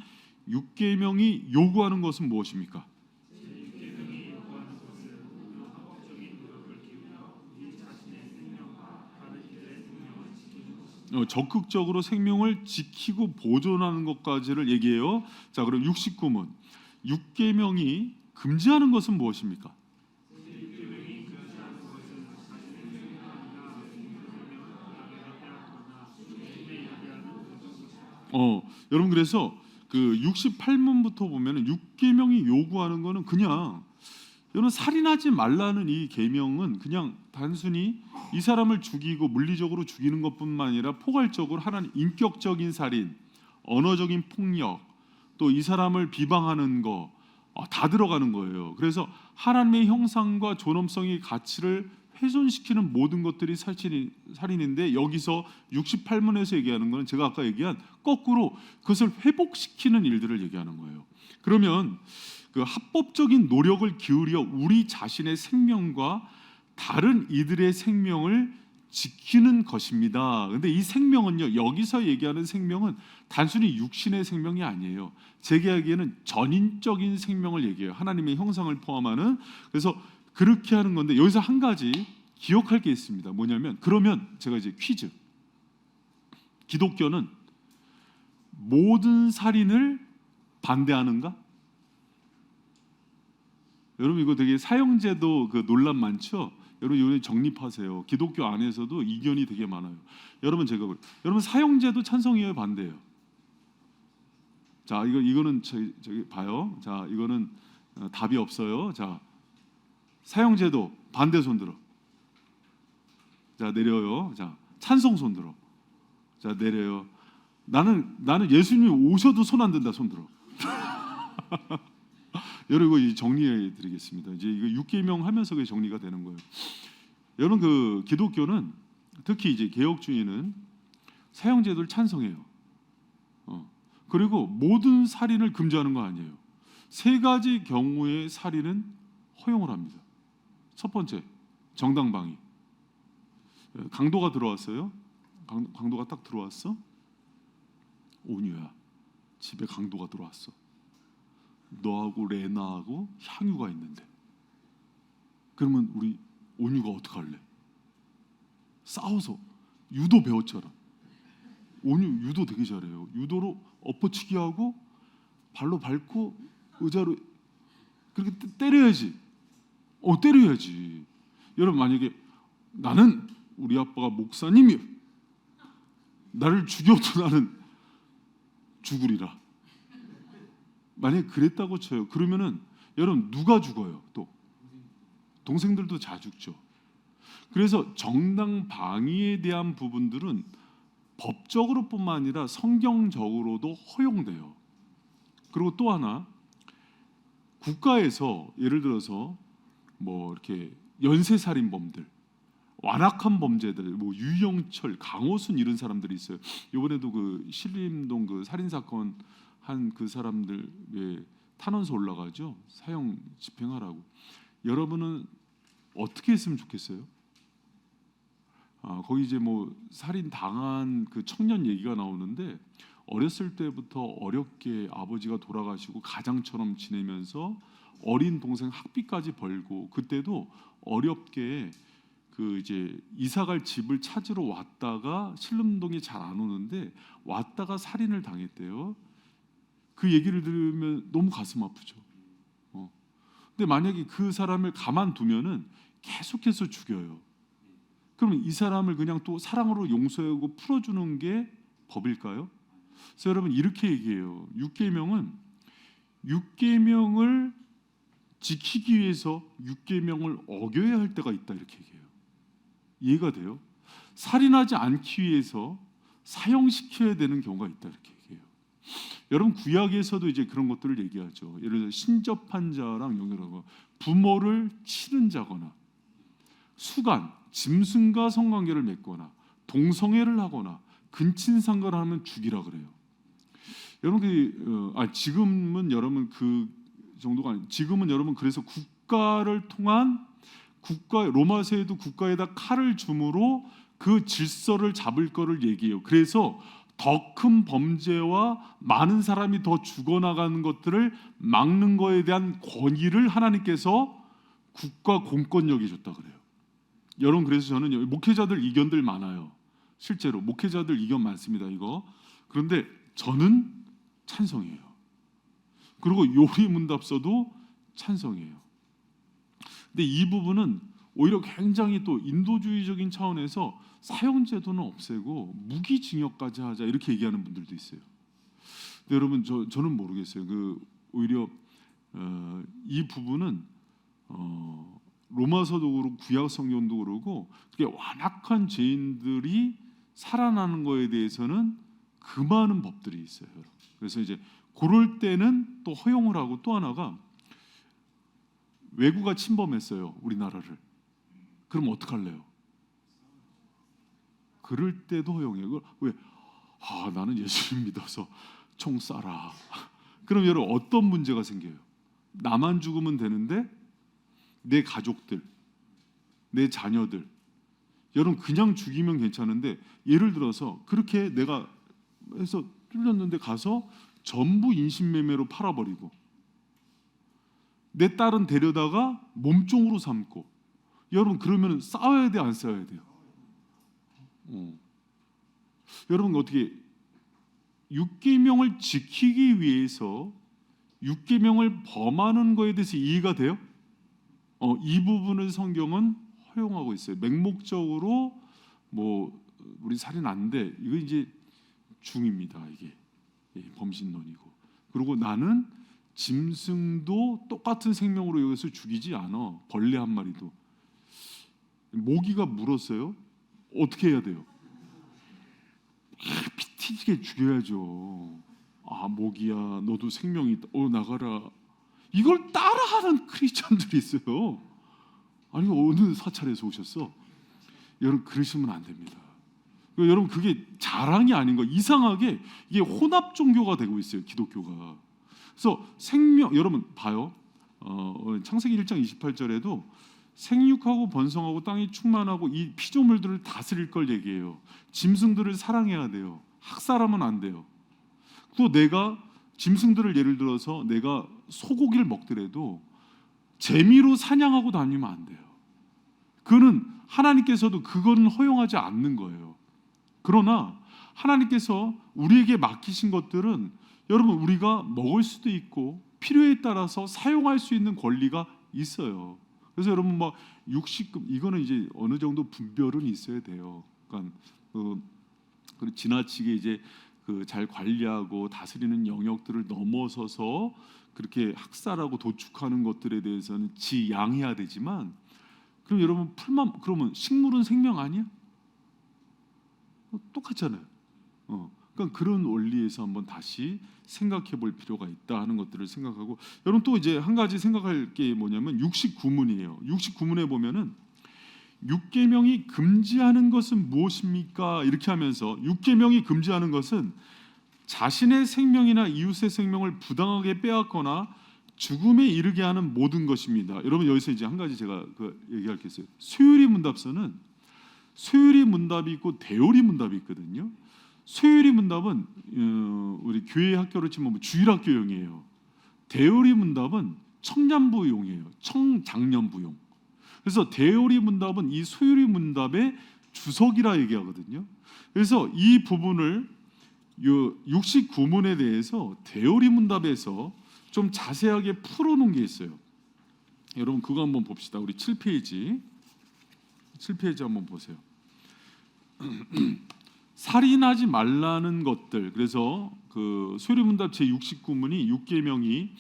6계명이 요구하는 것은 무엇입니까? 적극적으로 생명을 지키고 보존하는 것까지를 얘기해요. 자, 그럼 69문 6계명이 금지하는 것은 무엇입니까? 여러분, 그래서 그 68문부터 보면은 6계명이 요구하는 거는 그냥 여러분 살인하지 말라는 이 계명은 그냥 단순히 이 사람을 죽이고 물리적으로 죽이는 것뿐만 아니라 포괄적으로 하나님 인격적인 살인, 언어적인 폭력, 또 이 사람을 비방하는 거 다 들어가는 거예요. 그래서 하나님의 형상과 존엄성의 가치를 훼손시키는 모든 것들이 살인인데 여기서 68문에서 얘기하는 것은 제가 아까 얘기한 거꾸로 그것을 회복시키는 일들을 얘기하는 거예요. 그러면 그 합법적인 노력을 기울여 우리 자신의 생명과 다른 이들의 생명을 지키는 것입니다. 근데 이 생명은요, 여기서 얘기하는 생명은 단순히 육신의 생명이 아니에요. 제가 하기에는 전인적인 생명을 얘기해요. 하나님의 형상을 포함하는. 그래서 그렇게 하는 건데 여기서 한 가지 기억할 게 있습니다. 뭐냐면 그러면 제가 이제 퀴즈. 기독교는 모든 살인을 반대하는가? 여러분 이거 되게 사형제도 그 논란 많죠? 여러분 이거 정립하세요. 기독교 안에서도 이견이 되게 많아요. 여러분 여러분 사형제도 찬성이에요, 반대예요? 자, 이거는 저기 봐요. 자, 이거는 답이 없어요. 자, 사형제도 반대 손 들어. 자, 내려요. 자, 찬성 손 들어. 자, 내려요. 나는 예수님이 오셔도 손 안 든다 손 들어. 여러분 이거 정리해 드리겠습니다. 이제 이거 6계명 하면서 그게 정리가 되는 거예요. 여러분 그 기독교는 특히 이제 개혁주의는 사형제도를 찬성해요. 그리고 모든 살인을 금지하는 거 아니에요. 세 가지 경우의 살인은 허용을 합니다. 첫 번째, 정당방위. 강도가 들어왔어요. 강도가 딱 들어왔어. 온유야, 집에 강도가 들어왔어. 너하고 레나하고 향유가 있는데 그러면 우리 온유가 어떡할래? 싸워서 유도 배웠잖아. 온유 유도 되게 잘해요. 유도로 엎어치기 하고 발로 밟고 의자로 그렇게 때려야지. 때려야지. 여러분 만약에 나는 우리 아빠가 목사님이야. 나를 죽여도 나는 죽으리라. 만약에 그랬다고 쳐요. 그러면은 여러분 누가 죽어요? 또 동생들도 다 죽죠. 그래서 정당 방위에 대한 부분들은 법적으로뿐만 아니라 성경적으로도 허용돼요. 그리고 또 하나 국가에서 예를 들어서 뭐 이렇게 연쇄살인범들, 완악한 범죄들, 뭐 유영철, 강호순 이런 사람들이 있어요. 이번에도 그 신림동 그 살인 사건 한 그 사람들 왜 탄원서 올라가죠? 사형 집행하라고. 여러분은 어떻게 했으면 좋겠어요? 거기 이제 뭐 살인 당한 그 청년 얘기가 나오는데 어렸을 때부터 어렵게 아버지가 돌아가시고 가장처럼 지내면서 어린 동생 학비까지 벌고 그때도 어렵게 그 이제 이사갈 집을 찾으러 왔다가 신림동에 잘 안 오는데 왔다가 살인을 당했대요. 그 얘기를 들으면 너무 가슴 아프죠. 근데 만약에 그 사람을 가만두면은 계속해서 죽여요. 그러면 이 사람을 그냥 또 사랑으로 용서하고 풀어주는 게 법일까요? 그래서 여러분 이렇게 얘기해요. 6계명을 지키기 위해서 6계명을 어겨야 할 때가 있다 이렇게 얘기해요. 이해가 돼요? 살인하지 않기 위해서 사형시켜야 되는 경우가 있다 이렇게 얘기해요. 여러분 구약에서도 이제 그런 것들을 얘기하죠. 예를 들어 신접한 자랑 연결하고 부모를 치는 자거나 수간, 짐승과 성관계를 맺거나 동성애를 하거나 근친상간을 하면 죽이라 그래요. 여러분 지금은 여러분 그 정도가 아니. 지금은 여러분 그래서 국가를 통한 로마서에도 국가에다 칼을 줌으로 그 질서를 잡을 거를 얘기해요. 그래서 더 큰 범죄와 많은 사람이 더 죽어나가는 것들을 막는 거에 대한 권위를 하나님께서 국가 공권력에 줬다 그래요. 여러분 그래서 저는 목회자들 이견들 많아요. 실제로 목회자들 이견 많습니다. 이거. 그런데 저는 찬성이에요. 그리고 요리문답서도 찬성이에요. 근데 이 부분은 오히려 굉장히 또 인도주의적인 차원에서 사형제도는 없애고 무기징역까지 하자 이렇게 얘기하는 분들도 있어요. 근데 여러분 저는 모르겠어요. 오히려 이 부분은 로마서도 그렇고 구약 성경도 그러고 그게 완악한 죄인들이 살아나는 거에 대해서는 그 많은 법들이 있어요. 그래서 이제 그럴 때는 또 허용을 하고, 또 하나가 외구가 침범했어요, 우리나라를. 그럼 어떡할래요? 그럴 때도 허용해요. 왜? 나는 예수를 믿어서 총 쏴라. 그럼 여러분 어떤 문제가 생겨요? 나만 죽으면 되는데 내 가족들, 내 자녀들, 여러분 그냥 죽이면 괜찮은데, 예를 들어서 그렇게 내가 해서 뚫렸는데 가서 전부 인신매매로 팔아버리고, 내 딸은 데려다가 몸종으로 삼고, 여러분 그러면 싸워야 돼, 안 싸워야 돼요? 여러분 어떻게 육계명을 지키기 위해서 육계명을 범하는 거에 대해서 이해가 돼요? 이 부분을 성경은 허용하고 있어요. 맹목적으로 뭐 우리 살인 안 돼, 이거 이제 중입니다. 이게 범신론이고. 그리고 나는 짐승도 똑같은 생명으로 여기서 죽이지 않아. 벌레 한 마리도. 모기가 물었어요. 어떻게 해야 돼요? 피 튀게 죽여야죠. 모기야, 너도 생명이 있다. 나가라. 이걸 따라하는 크리스천들이 있어요. 아니, 어느 사찰에서 오셨어? 여러분 그러시면 안 됩니다. 여러분 그게 자랑이 아닌 거. 이상하게 이게 혼합 종교가 되고 있어요, 기독교가. 그래서 생명, 여러분 봐요. 창세기 1장 28절에도 생육하고 번성하고 땅이 충만하고 이 피조물들을 다스릴 걸 얘기해요. 짐승들을 사랑해야 돼요. 학살하면 안 돼요. 또 내가 짐승들을, 예를 들어서 내가 소고기를 먹더라도 재미로 사냥하고 다니면 안 돼요. 그거는 하나님께서도 그거는 허용하지 않는 거예요. 그러나 하나님께서 우리에게 맡기신 것들은 여러분 우리가 먹을 수도 있고 필요에 따라서 사용할 수 있는 권리가 있어요. 그래서 여러분 막 육식금, 이거는 이제 어느 정도 분별은 있어야 돼요. 그러니까 지나치게 이제 잘 관리하고 다스리는 영역들을 넘어서서 그렇게 학살하고 도축하는 것들에 대해서는 지양해야 되지만, 그럼 여러분 풀만, 그러면 식물은 생명 아니야? 똑같잖아요. 그러니까 그런 원리에서 한번 다시 생각해 볼 필요가 있다 하는 것들을 생각하고, 여러분 또 이제 한 가지 생각할 게 뭐냐면 69문이에요. 69문에 보면은 육계명이 금지하는 것은 무엇입니까? 이렇게 하면서 육계명이 금지하는 것은 자신의 생명이나 이웃의 생명을 부당하게 빼앗거나 죽음에 이르게 하는 모든 것입니다. 여러분 여기서 이제 한 가지 제가 얘기할 게 있어요. 소율이 문답서는 소율이 문답이 있고 대요리 문답이 있거든요. 소율이 문답은 우리 교회 학교로 치면 주일학교용이에요. 대요리 문답은 청년부용이에요. 청장년부용. 그래서 대요리 문답은 이 소율이 문답의 주석이라 얘기하거든요. 그래서 이 부분을 69문에 대해서 대요리 문답에서 좀 자세하게 풀어놓은 게 있어요. 여러분 그거 한번 봅시다. 우리 7페이지 한번 보세요. 살인하지 말라는 것들. 그래서 그 소율문답 제 69문이 6계명이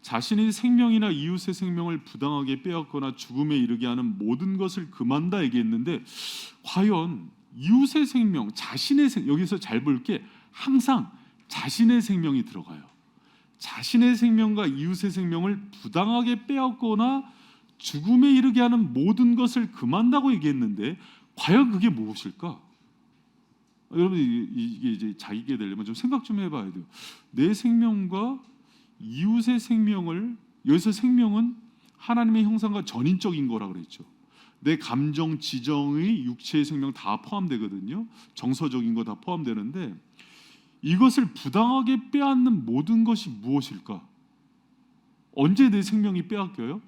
자신의 생명이나 이웃의 생명을 부당하게 빼앗거나 죽음에 이르게 하는 모든 것을 금한다 얘기했는데, 과연 이웃의 생명, 자신의 여기서 잘 볼 게 항상 자신의 생명이 들어가요. 자신의 생명과 이웃의 생명을 부당하게 빼앗거나 죽음에 이르게 하는 모든 것을 금한다고 얘기했는데, 과연 그게 무엇일까? 여러분 이게 이제 자기게 되려면 좀 생각 좀 해봐야 돼요. 내 생명과 이웃의 생명을, 여기서 생명은 하나님의 형상과 전인적인 거라 그랬죠. 내 감정, 지정의, 육체의 생명 다 포함되거든요. 정서적인 거 다 포함되는데, 이것을 부당하게 빼앗는 모든 것이 무엇일까? 언제 내 생명이 빼앗겨요?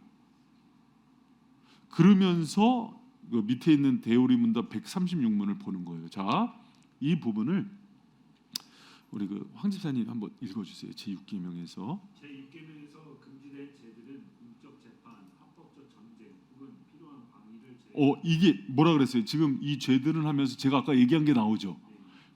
그러면서 그 밑에 있는 대오리 문답 136문을 보는 거예요. 자, 이 부분을 우리 황 집사님 한번 읽어주세요. 제6계명에서 금지된 죄들은 공적 재판, 합법적 전쟁 혹은 필요한 방위를 이게 뭐라 그랬어요? 지금 이 죄들은 하면서 제가 아까 얘기한 게 나오죠.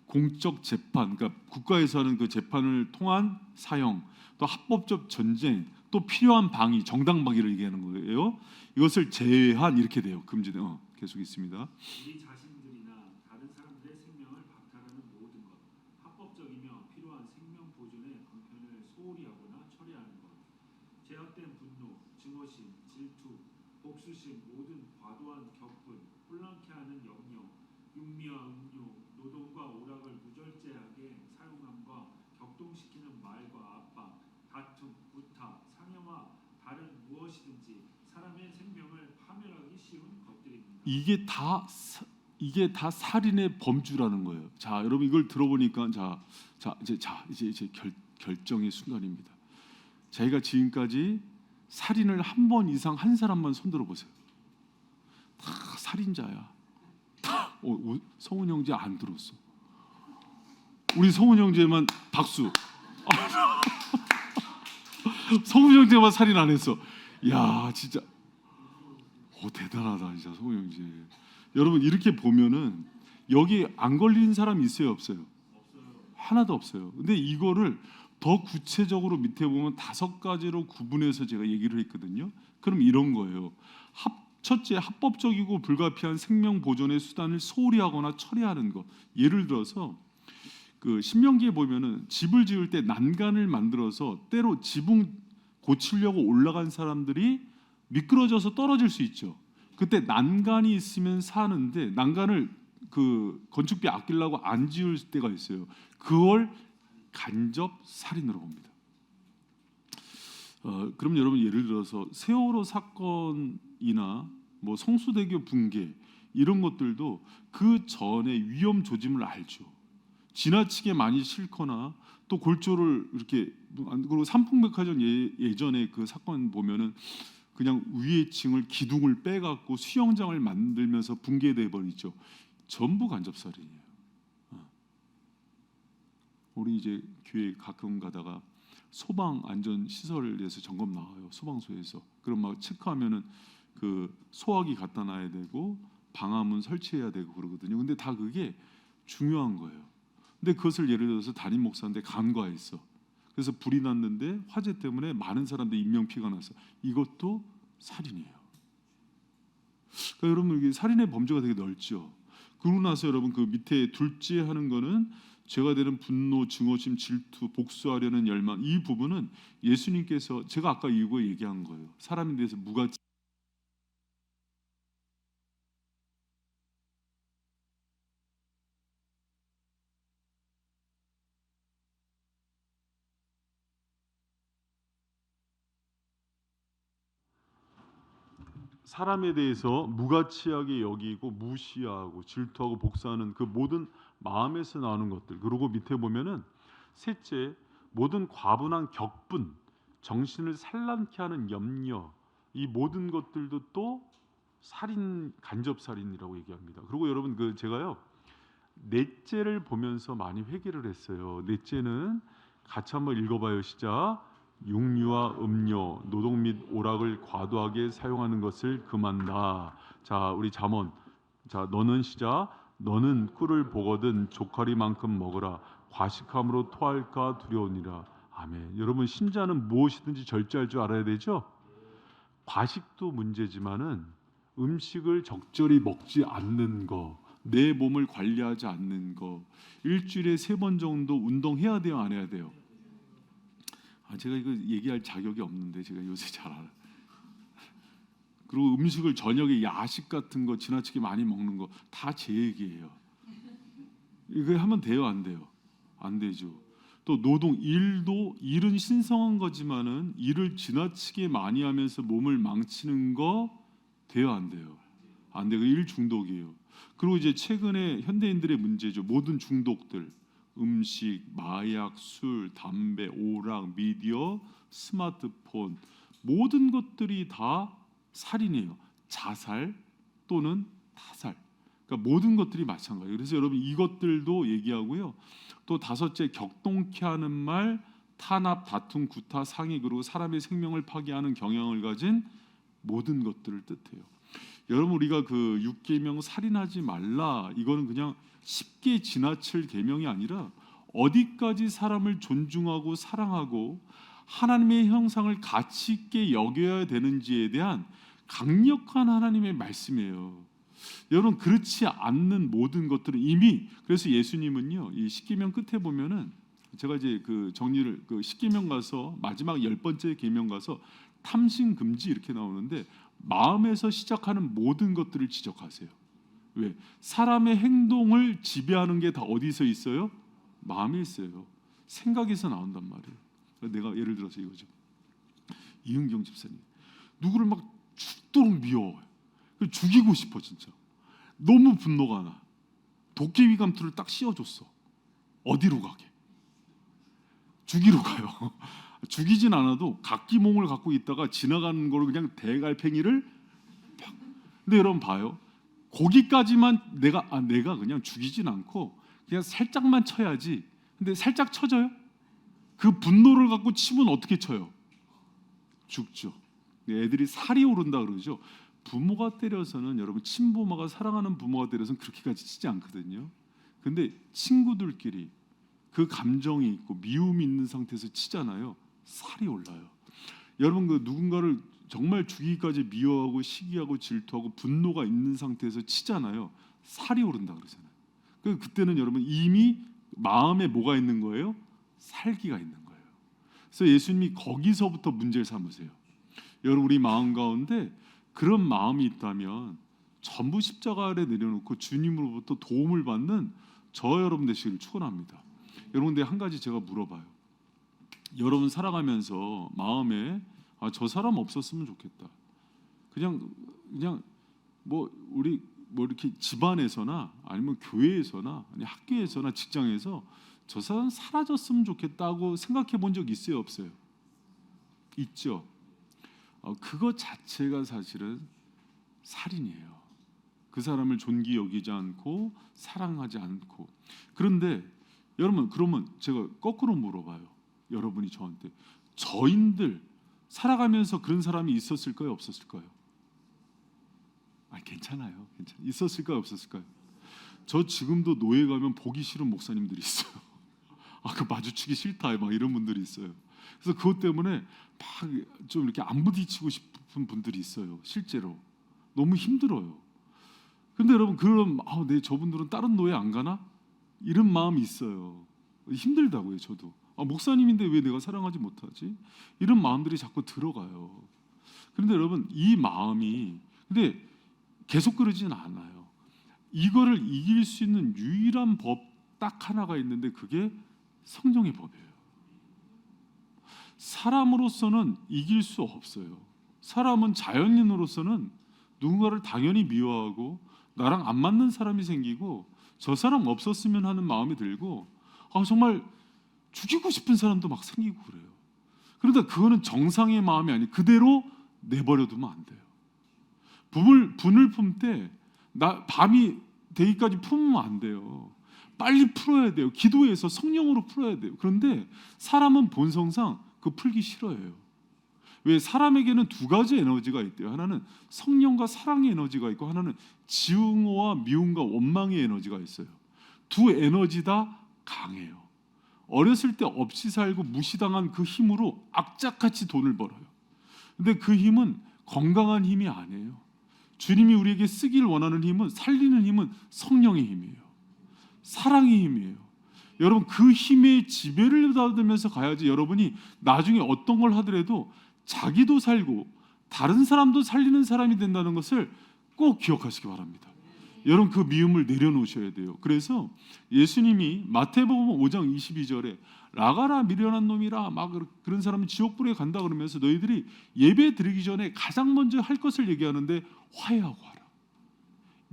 공적 재판, 그러니까 국가에서 하는 그 재판을 통한 사형, 또 합법적 전쟁, 또 또 필요한 방위, 정당방위를 얘기하는 거예요. 이것을 제외한 이렇게 돼요. 금지된. 계속 있습니다. 우리 자신들이나 다른 사람들의 생명을 박탈하는 모든 것, 합법적이며 필요한 생명 보존의 방편을 소홀히 하거나 처리하는 것, 제약된 분노, 증오심, 질투, 복수심, 모든 과도한 격분, 혼란케 하는 염려, 육미와 음료, 노동과 오락을 무절제하게 사용함과 격동시키는 말과 압박, 다툼, 구타, 상해와 다른 무엇이든지 사람의 생명을 파멸하기 쉬운 것들입니다. 이게 다 살인의 범주라는 거예요. 자, 여러분 이걸 들어보니까 이제 결정의 순간입니다. 자기가 지금까지 살인을 한 번 이상 한 사람만 손들어 보세요. 다 살인자야. 성훈 형제 안 들었어. 우리 성훈 형제만 박수. 성훈 형제만 살인 안 했어. 야, 진짜 대단하다 진짜 성훈 형제. 여러분 이렇게 보면은 여기 안 걸린 사람 있어요, 없어요? 하나도 없어요. 근데 이거를 더 구체적으로 밑에 보면 5가지로 구분해서 제가 얘기를 했거든요. 그럼 이런 거예요. 첫째, 합법적이고 불가피한 생명 보존의 수단을 소홀히 하거나 처리하는 것. 예를 들어서 그 신명기에 보면은 집을 지을 때 난간을 만들어서 때로 지붕 고치려고 올라간 사람들이 미끄러져서 떨어질 수 있죠. 그때 난간이 있으면 사는데 난간을 그 건축비 아끼려고 안 지을 때가 있어요. 그걸 간접 살인으로 봅니다. 그럼 여러분 예를 들어서 세월호 사건이나 뭐 성수대교 붕괴 이런 것들도 그 전에 위험 조짐을 알죠. 지나치게 많이 싣거나 또 골조를 이렇게, 그리고 삼풍백화점 예전에 그 사건 보면은 그냥 위에 층을 기둥을 빼갖고 수영장을 만들면서 붕괴돼 버리죠. 전부 간접살인이에요. 우리 이제 교회 가끔 가다가 소방 안전 시설에서 점검 나와요. 소방서에서. 그럼 막 체크하면은 그 소화기 갖다 놔야 되고 방화문 설치해야 되고 그러거든요. 근데 다 그게 중요한 거예요. 근데 그것을 예를 들어서 담임 목사인데 간과했어. 그래서 불이 났는데 화재 때문에 많은 사람들이 인명피해가 났어. 이것도 살인이에요. 그러니까 여러분 이게 살인의 범죄가 되게 넓죠. 그러고 나서 여러분 그 밑에 둘째 하는 거는 죄가 되는 분노, 증오심, 질투, 복수하려는 열망. 이 부분은 예수님께서 제가 아까 이거 얘기한 거예요. 사람에 대해서 무가치. 사람에 대해서 무가치하게 여기고 무시하고 질투하고 복수하는 그 모든 마음에서 나오는 것들. 그리고 밑에 보면은 셋째, 모든 과분한 격분, 정신을 산란케 하는 염려, 이 모든 것들도 또 살인, 간접 살인이라고 얘기합니다. 그리고 여러분 그 제가요 넷째를 보면서 많이 회개를 했어요. 넷째는 같이 한번 읽어봐요. 시작. 육류와 음료, 노동 및 오락을 과도하게 사용하는 것을 금한다. 자, 우리 잠언. 자, 너는 시작. 너는 꿀을 보거든 조카리만큼 먹으라. 과식함으로 토할까 두려우니라. 아멘. 여러분 신자는 무엇이든지 절제할 줄 알아야 되죠. 과식도 문제지만은 음식을 적절히 먹지 않는 거, 내 몸을 관리하지 않는 거, 일주일에 3번 정도 운동해야 돼요, 안 해야 돼요? 제가 이거 얘기할 자격이 없는데 제가 요새 잘 알아요. 그리고 음식을 저녁에 야식 같은 거 지나치게 많이 먹는 거 다 제 얘기예요. 이거 하면 돼요, 안 돼요? 안 되죠. 또 노동, 일은 신성한 거지만은 일을 지나치게 많이 하면서 몸을 망치는 거 돼요, 안 돼요? 안 돼요. 일 중독이에요. 그리고 이제 최근에 현대인들의 문제죠. 모든 중독들. 음식, 마약, 술, 담배, 오락, 미디어, 스마트폰 모든 것들이 다 살인이에요. 자살 또는 타살. 그러니까 모든 것들이 마찬가지예요. 그래서 여러분 이것들도 얘기하고요. 또 5째 격동케 하는 말, 탄압, 다툼, 구타, 상해, 그리고 사람의 생명을 파괴하는 경향을 가진 모든 것들을 뜻해요. 여러분 우리가 그 6계명 살인하지 말라 이거는 그냥 쉽게 지나칠 계명이 아니라 어디까지 사람을 존중하고 사랑하고 하나님의 형상을 가치 있게 여겨야 되는지에 대한 강력한 하나님의 말씀이에요. 여러분, 그렇지 않는 모든 것들은 이미, 그래서 예수님은요, 이 십계명 끝에 보면은, 제가 이제 그 정리를, 그 십계명 가서 마지막 10번째 계명 가서 탐심 금지 이렇게 나오는데, 마음에서 시작하는 모든 것들을 지적하세요. 왜? 사람의 행동을 지배하는 게 다 어디서 있어요? 마음에 있어요. 생각에서 나온단 말이에요. 내가 예를 들어서 이거죠. 이은경 집사님, 누구를 막 죽도록 미워요. 죽이고 싶어. 진짜 너무 분노가 나. 도깨비 감투를 딱 씌워줬어. 어디로 가게? 죽이러 가요. 죽이진 않아도 각기몽을 갖고 있다가 지나가는 거를 그냥 대갈팽이를 팍. 근데 여러분 봐요. 거기까지만 내가 그냥 죽이진 않고 그냥 살짝만 쳐야지. 근데 살짝 쳐져요? 그 분노를 갖고 치면 어떻게 쳐요? 죽죠. 애들이 살이 오른다 그러죠. 부모가 때려서는, 여러분, 친부모가 사랑하는 부모가 때려서는 그렇게까지 치지 않거든요. 근데 친구들끼리 그 감정이 있고 미움이 있는 상태에서 치잖아요. 살이 올라요. 여러분, 그 누군가를 정말 죽이기까지 미워하고 시기하고 질투하고 분노가 있는 상태에서 치잖아요. 살이 오른다 그러잖아요. 그때는 여러분 이미 마음에 뭐가 있는 거예요? 살기가 있는 거예요. 그래서 예수님이 거기서부터 문제를 삼으세요. 여러분, 우리 마음 가운데 그런 마음이 있다면 전부 십자가 아래 내려놓고 주님으로부터 도움을 받는 저 여러분 되시기를 축원합니다. 여러분, 근데 한 가지 제가 물어봐요. 여러분 살아가면서 마음에 저 사람 없었으면 좋겠다. 그냥 뭐 우리 뭐 이렇게 집안에서나 아니면 교회에서나 아니 학교에서나 직장에서 저 사람 사라졌으면 좋겠다고 생각해 본 적 있어요, 없어요? 있죠. 그거 자체가 사실은 살인이에요. 그 사람을 존귀 여기지 않고 사랑하지 않고. 그런데 여러분, 그러면 제가 거꾸로 물어봐요. 여러분이 저한테, 저인들 살아가면서 그런 사람이 있었을까요, 없었을까요? 괜찮아요. 있었을까요, 없었을까요? 저 지금도 노예 가면 보기 싫은 목사님들이 있어요. 그 마주치기 싫다 막 이런 분들이 있어요. 그래서 그것 때문에 막 좀 이렇게 안 부딪히고 싶은 분들이 있어요. 실제로 너무 힘들어요. 근데 여러분, 그럼 저분들은 다른 노예 안 가나? 이런 마음이 있어요. 힘들다고요. 저도 목사님인데 왜 내가 사랑하지 못하지? 이런 마음들이 자꾸 들어가요. 그런데 여러분, 이 마음이 근데 계속 그러지는 않아요. 이거를 이길 수 있는 유일한 법 딱 하나가 있는데 그게 성령의 법이에요. 사람으로서는 이길 수 없어요. 사람은 자연인으로서는 누군가를 당연히 미워하고 나랑 안 맞는 사람이 생기고 저 사람 없었으면 하는 마음이 들고 정말 죽이고 싶은 사람도 막 생기고 그래요. 그러다 그거는 정상의 마음이 아니 그대로 내버려두면 안 돼요. 분을 품 때 밤이 되기까지 품으면 안 돼요. 빨리 풀어야 돼요. 기도해서 성령으로 풀어야 돼요. 그런데 사람은 본성상 그 풀기 싫어해요. 왜? 사람에게는 두 가지 에너지가 있대요. 하나는 성령과 사랑의 에너지가 있고 하나는 지응오와 미움과 원망의 에너지가 있어요. 두 에너지 다 강해요. 어렸을 때 없이 살고 무시당한 그 힘으로 악착같이 돈을 벌어요. 근데 그 힘은 건강한 힘이 아니에요. 주님이 우리에게 쓰길 원하는 힘은, 살리는 힘은 성령의 힘이에요. 사랑의 힘이에요. 여러분, 그 힘의 지배를 받으면서 가야지 여러분이 나중에 어떤 걸 하더라도 자기도 살고 다른 사람도 살리는 사람이 된다는 것을 꼭 기억하시기 바랍니다. 여러분, 그 미움을 내려놓으셔야 돼요. 그래서 예수님이 마태복음 5장 22절에 라가라 미련한 놈이라 막 그런 사람은 지옥불에 간다 그러면서 너희들이 예배 드리기 전에 가장 먼저 할 것을 얘기하는데 화해하고 하라,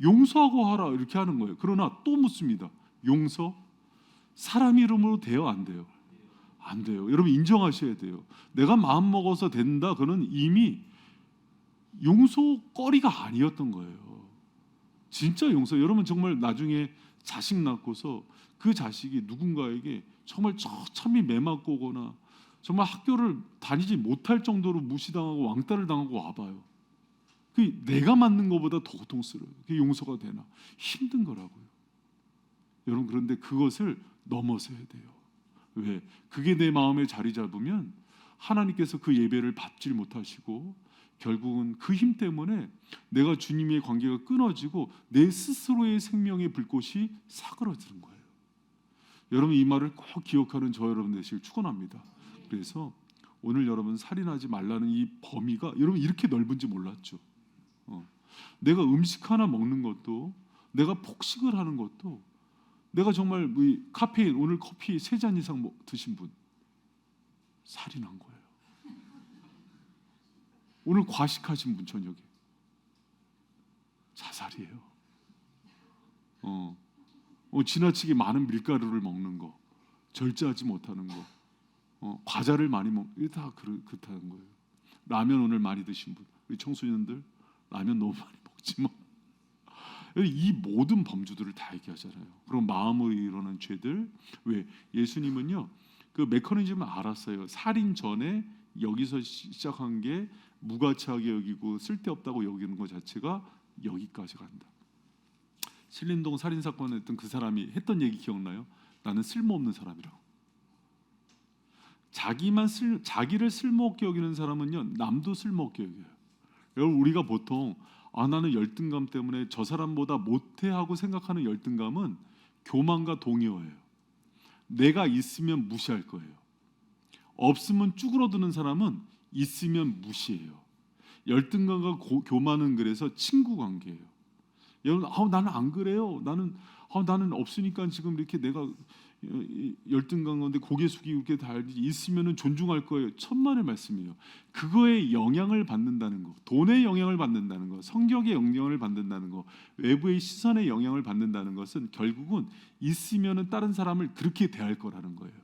용서하고 하라 이렇게 하는 거예요. 그러나 또 묻습니다. 용서? 사람 이름으로 돼요, 안 돼요? 안 돼요. 여러분, 인정하셔야 돼요. 내가 마음 먹어서 된다, 그는 이미 용서거리가 아니었던 거예요. 진짜 용서. 여러분, 정말 나중에 자식 낳고서 그 자식이 누군가에게 정말 처참히 매맞고 오거나 정말 학교를 다니지 못할 정도로 무시당하고 왕따를 당하고 와봐요. 그 내가 맞는 것보다 더 고통스러워요. 그게 용서가 되나? 힘든 거라고요. 여러분, 그런데 그것을 넘어서야 돼요. 왜? 그게 내 마음에 자리 잡으면 하나님께서 그 예배를 받질 못하시고 결국은 그 힘 때문에 내가 주님의 관계가 끊어지고 내 스스로의 생명의 불꽃이 사그러지는 거예요. 여러분 이 말을 꼭 기억하는 저 여러분 되시길 축원합니다. 그래서 오늘 여러분 살인하지 말라는 이 범위가 여러분 이렇게 넓은지 몰랐죠. 내가 음식 하나 먹는 것도, 내가 폭식을 하는 것도, 내가 정말 카페인 오늘 커피 3잔 이상 드신 분 살인한 거예요. 오늘 과식하신 분 저녁에 자살이에요. 지나치게 많은 밀가루를 먹는 거, 절제하지 못하는 거, 과자를 많이 이게 다 그렇다는 거예요. 라면 오늘 많이 드신 분, 우리 청소년들 라면 너무 많이 먹지 마. 이 모든 범주들을 다 얘기하잖아요. 그럼 마음으로 일어난 죄들, 왜 예수님은요 그 메커니즘을 알았어요. 살인 전에 여기서 시작한 게 무가치하게 여기고 쓸데없다고 여기는 것 자체가 여기까지 간다. 신림동 살인 사건을 했던 그 사람이 했던 얘기 기억나요? 나는 쓸모없는 사람이라고. 자기를 쓸모없게 여기는 사람은요 남도 쓸모없게 여겨요. 여러분 우리가 보통 나는 열등감 때문에 저 사람보다 못해 하고 생각하는 열등감은 교만과 동의어예요. 내가 있으면 무시할 거예요. 없으면 쭈그러드는 사람은 있으면 무시해요. 열등감과 교만은 그래서 친구 관계예요. 여러분 나는 안 그래요. 나는 없으니까 지금 이렇게 내가 열등감 가운데 고개 숙이고 이렇게 다 있으면은 존중할 거예요. 천만의 말씀이에요. 그거에 영향을 받는다는 거, 돈의 영향을 받는다는 거, 성격의 영향을 받는다는 거, 외부의 시선의 영향을 받는다는 것은 결국은 있으면은 다른 사람을 그렇게 대할 거라는 거예요.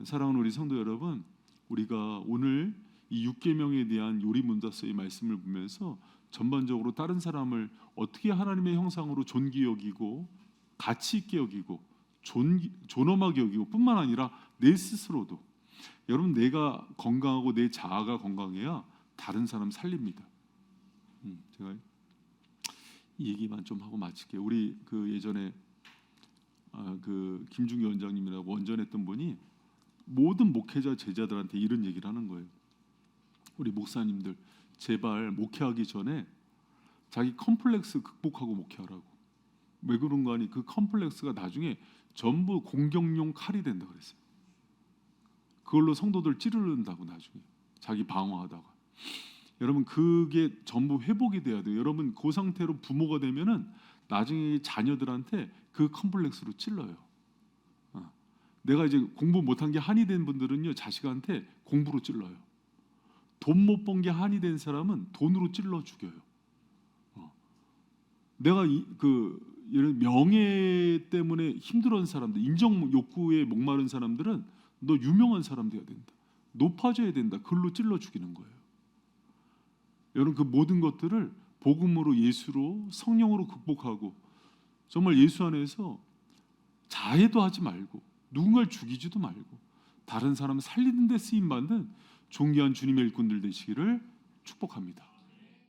사랑하는 우리 성도 여러분, 우리가 오늘 이 6계명에 대한 요리문다서의 말씀을 보면서 전반적으로 다른 사람을 어떻게 하나님의 형상으로 존귀 여기고 가치 있게 여기고 존엄하게 여기고 뿐만 아니라 내 스스로도, 여러분 내가 건강하고 내 자아가 건강해야 다른 사람 살립니다. 제가 이 얘기만 좀 하고 마칠게요. 우리 그 예전에 그 김중기 원장님이라고 원전했던 분이 모든 목회자 제자들한테 이런 얘기를 하는 거예요. 우리 목사님들 제발 목회하기 전에 자기 컴플렉스 극복하고 목회하라고. 왜 그런가 하니 그 컴플렉스가 나중에 전부 공격용 칼이 된다 그랬어요. 그걸로 성도들 찌르는다고 나중에 자기 방어하다가. 여러분 그게 전부 회복이 돼야 돼요. 여러분 그 상태로 부모가 되면은 나중에 자녀들한테 그 컴플렉스로 찔러요. 내가 이제 공부 못한 게 한이 된 분들은요 자식한테 공부로 찔러요. 돈 못 번 게 한이 된 사람은 돈으로 찔러 죽여요. 내가 이런 명예 때문에 힘들어하는 사람들, 인정 욕구에 목마른 사람들은 너 유명한 사람 돼야 된다, 높아져야 된다, 글로 찔러 죽이는 거예요. 여러분 그 모든 것들을 복음으로, 예수로, 성령으로 극복하고 정말 예수 안에서 자해도 하지 말고 누군가를 죽이지도 말고 다른 사람 살리는 데 쓰임받는 존귀한 주님의 일꾼들 되시기를 축복합니다.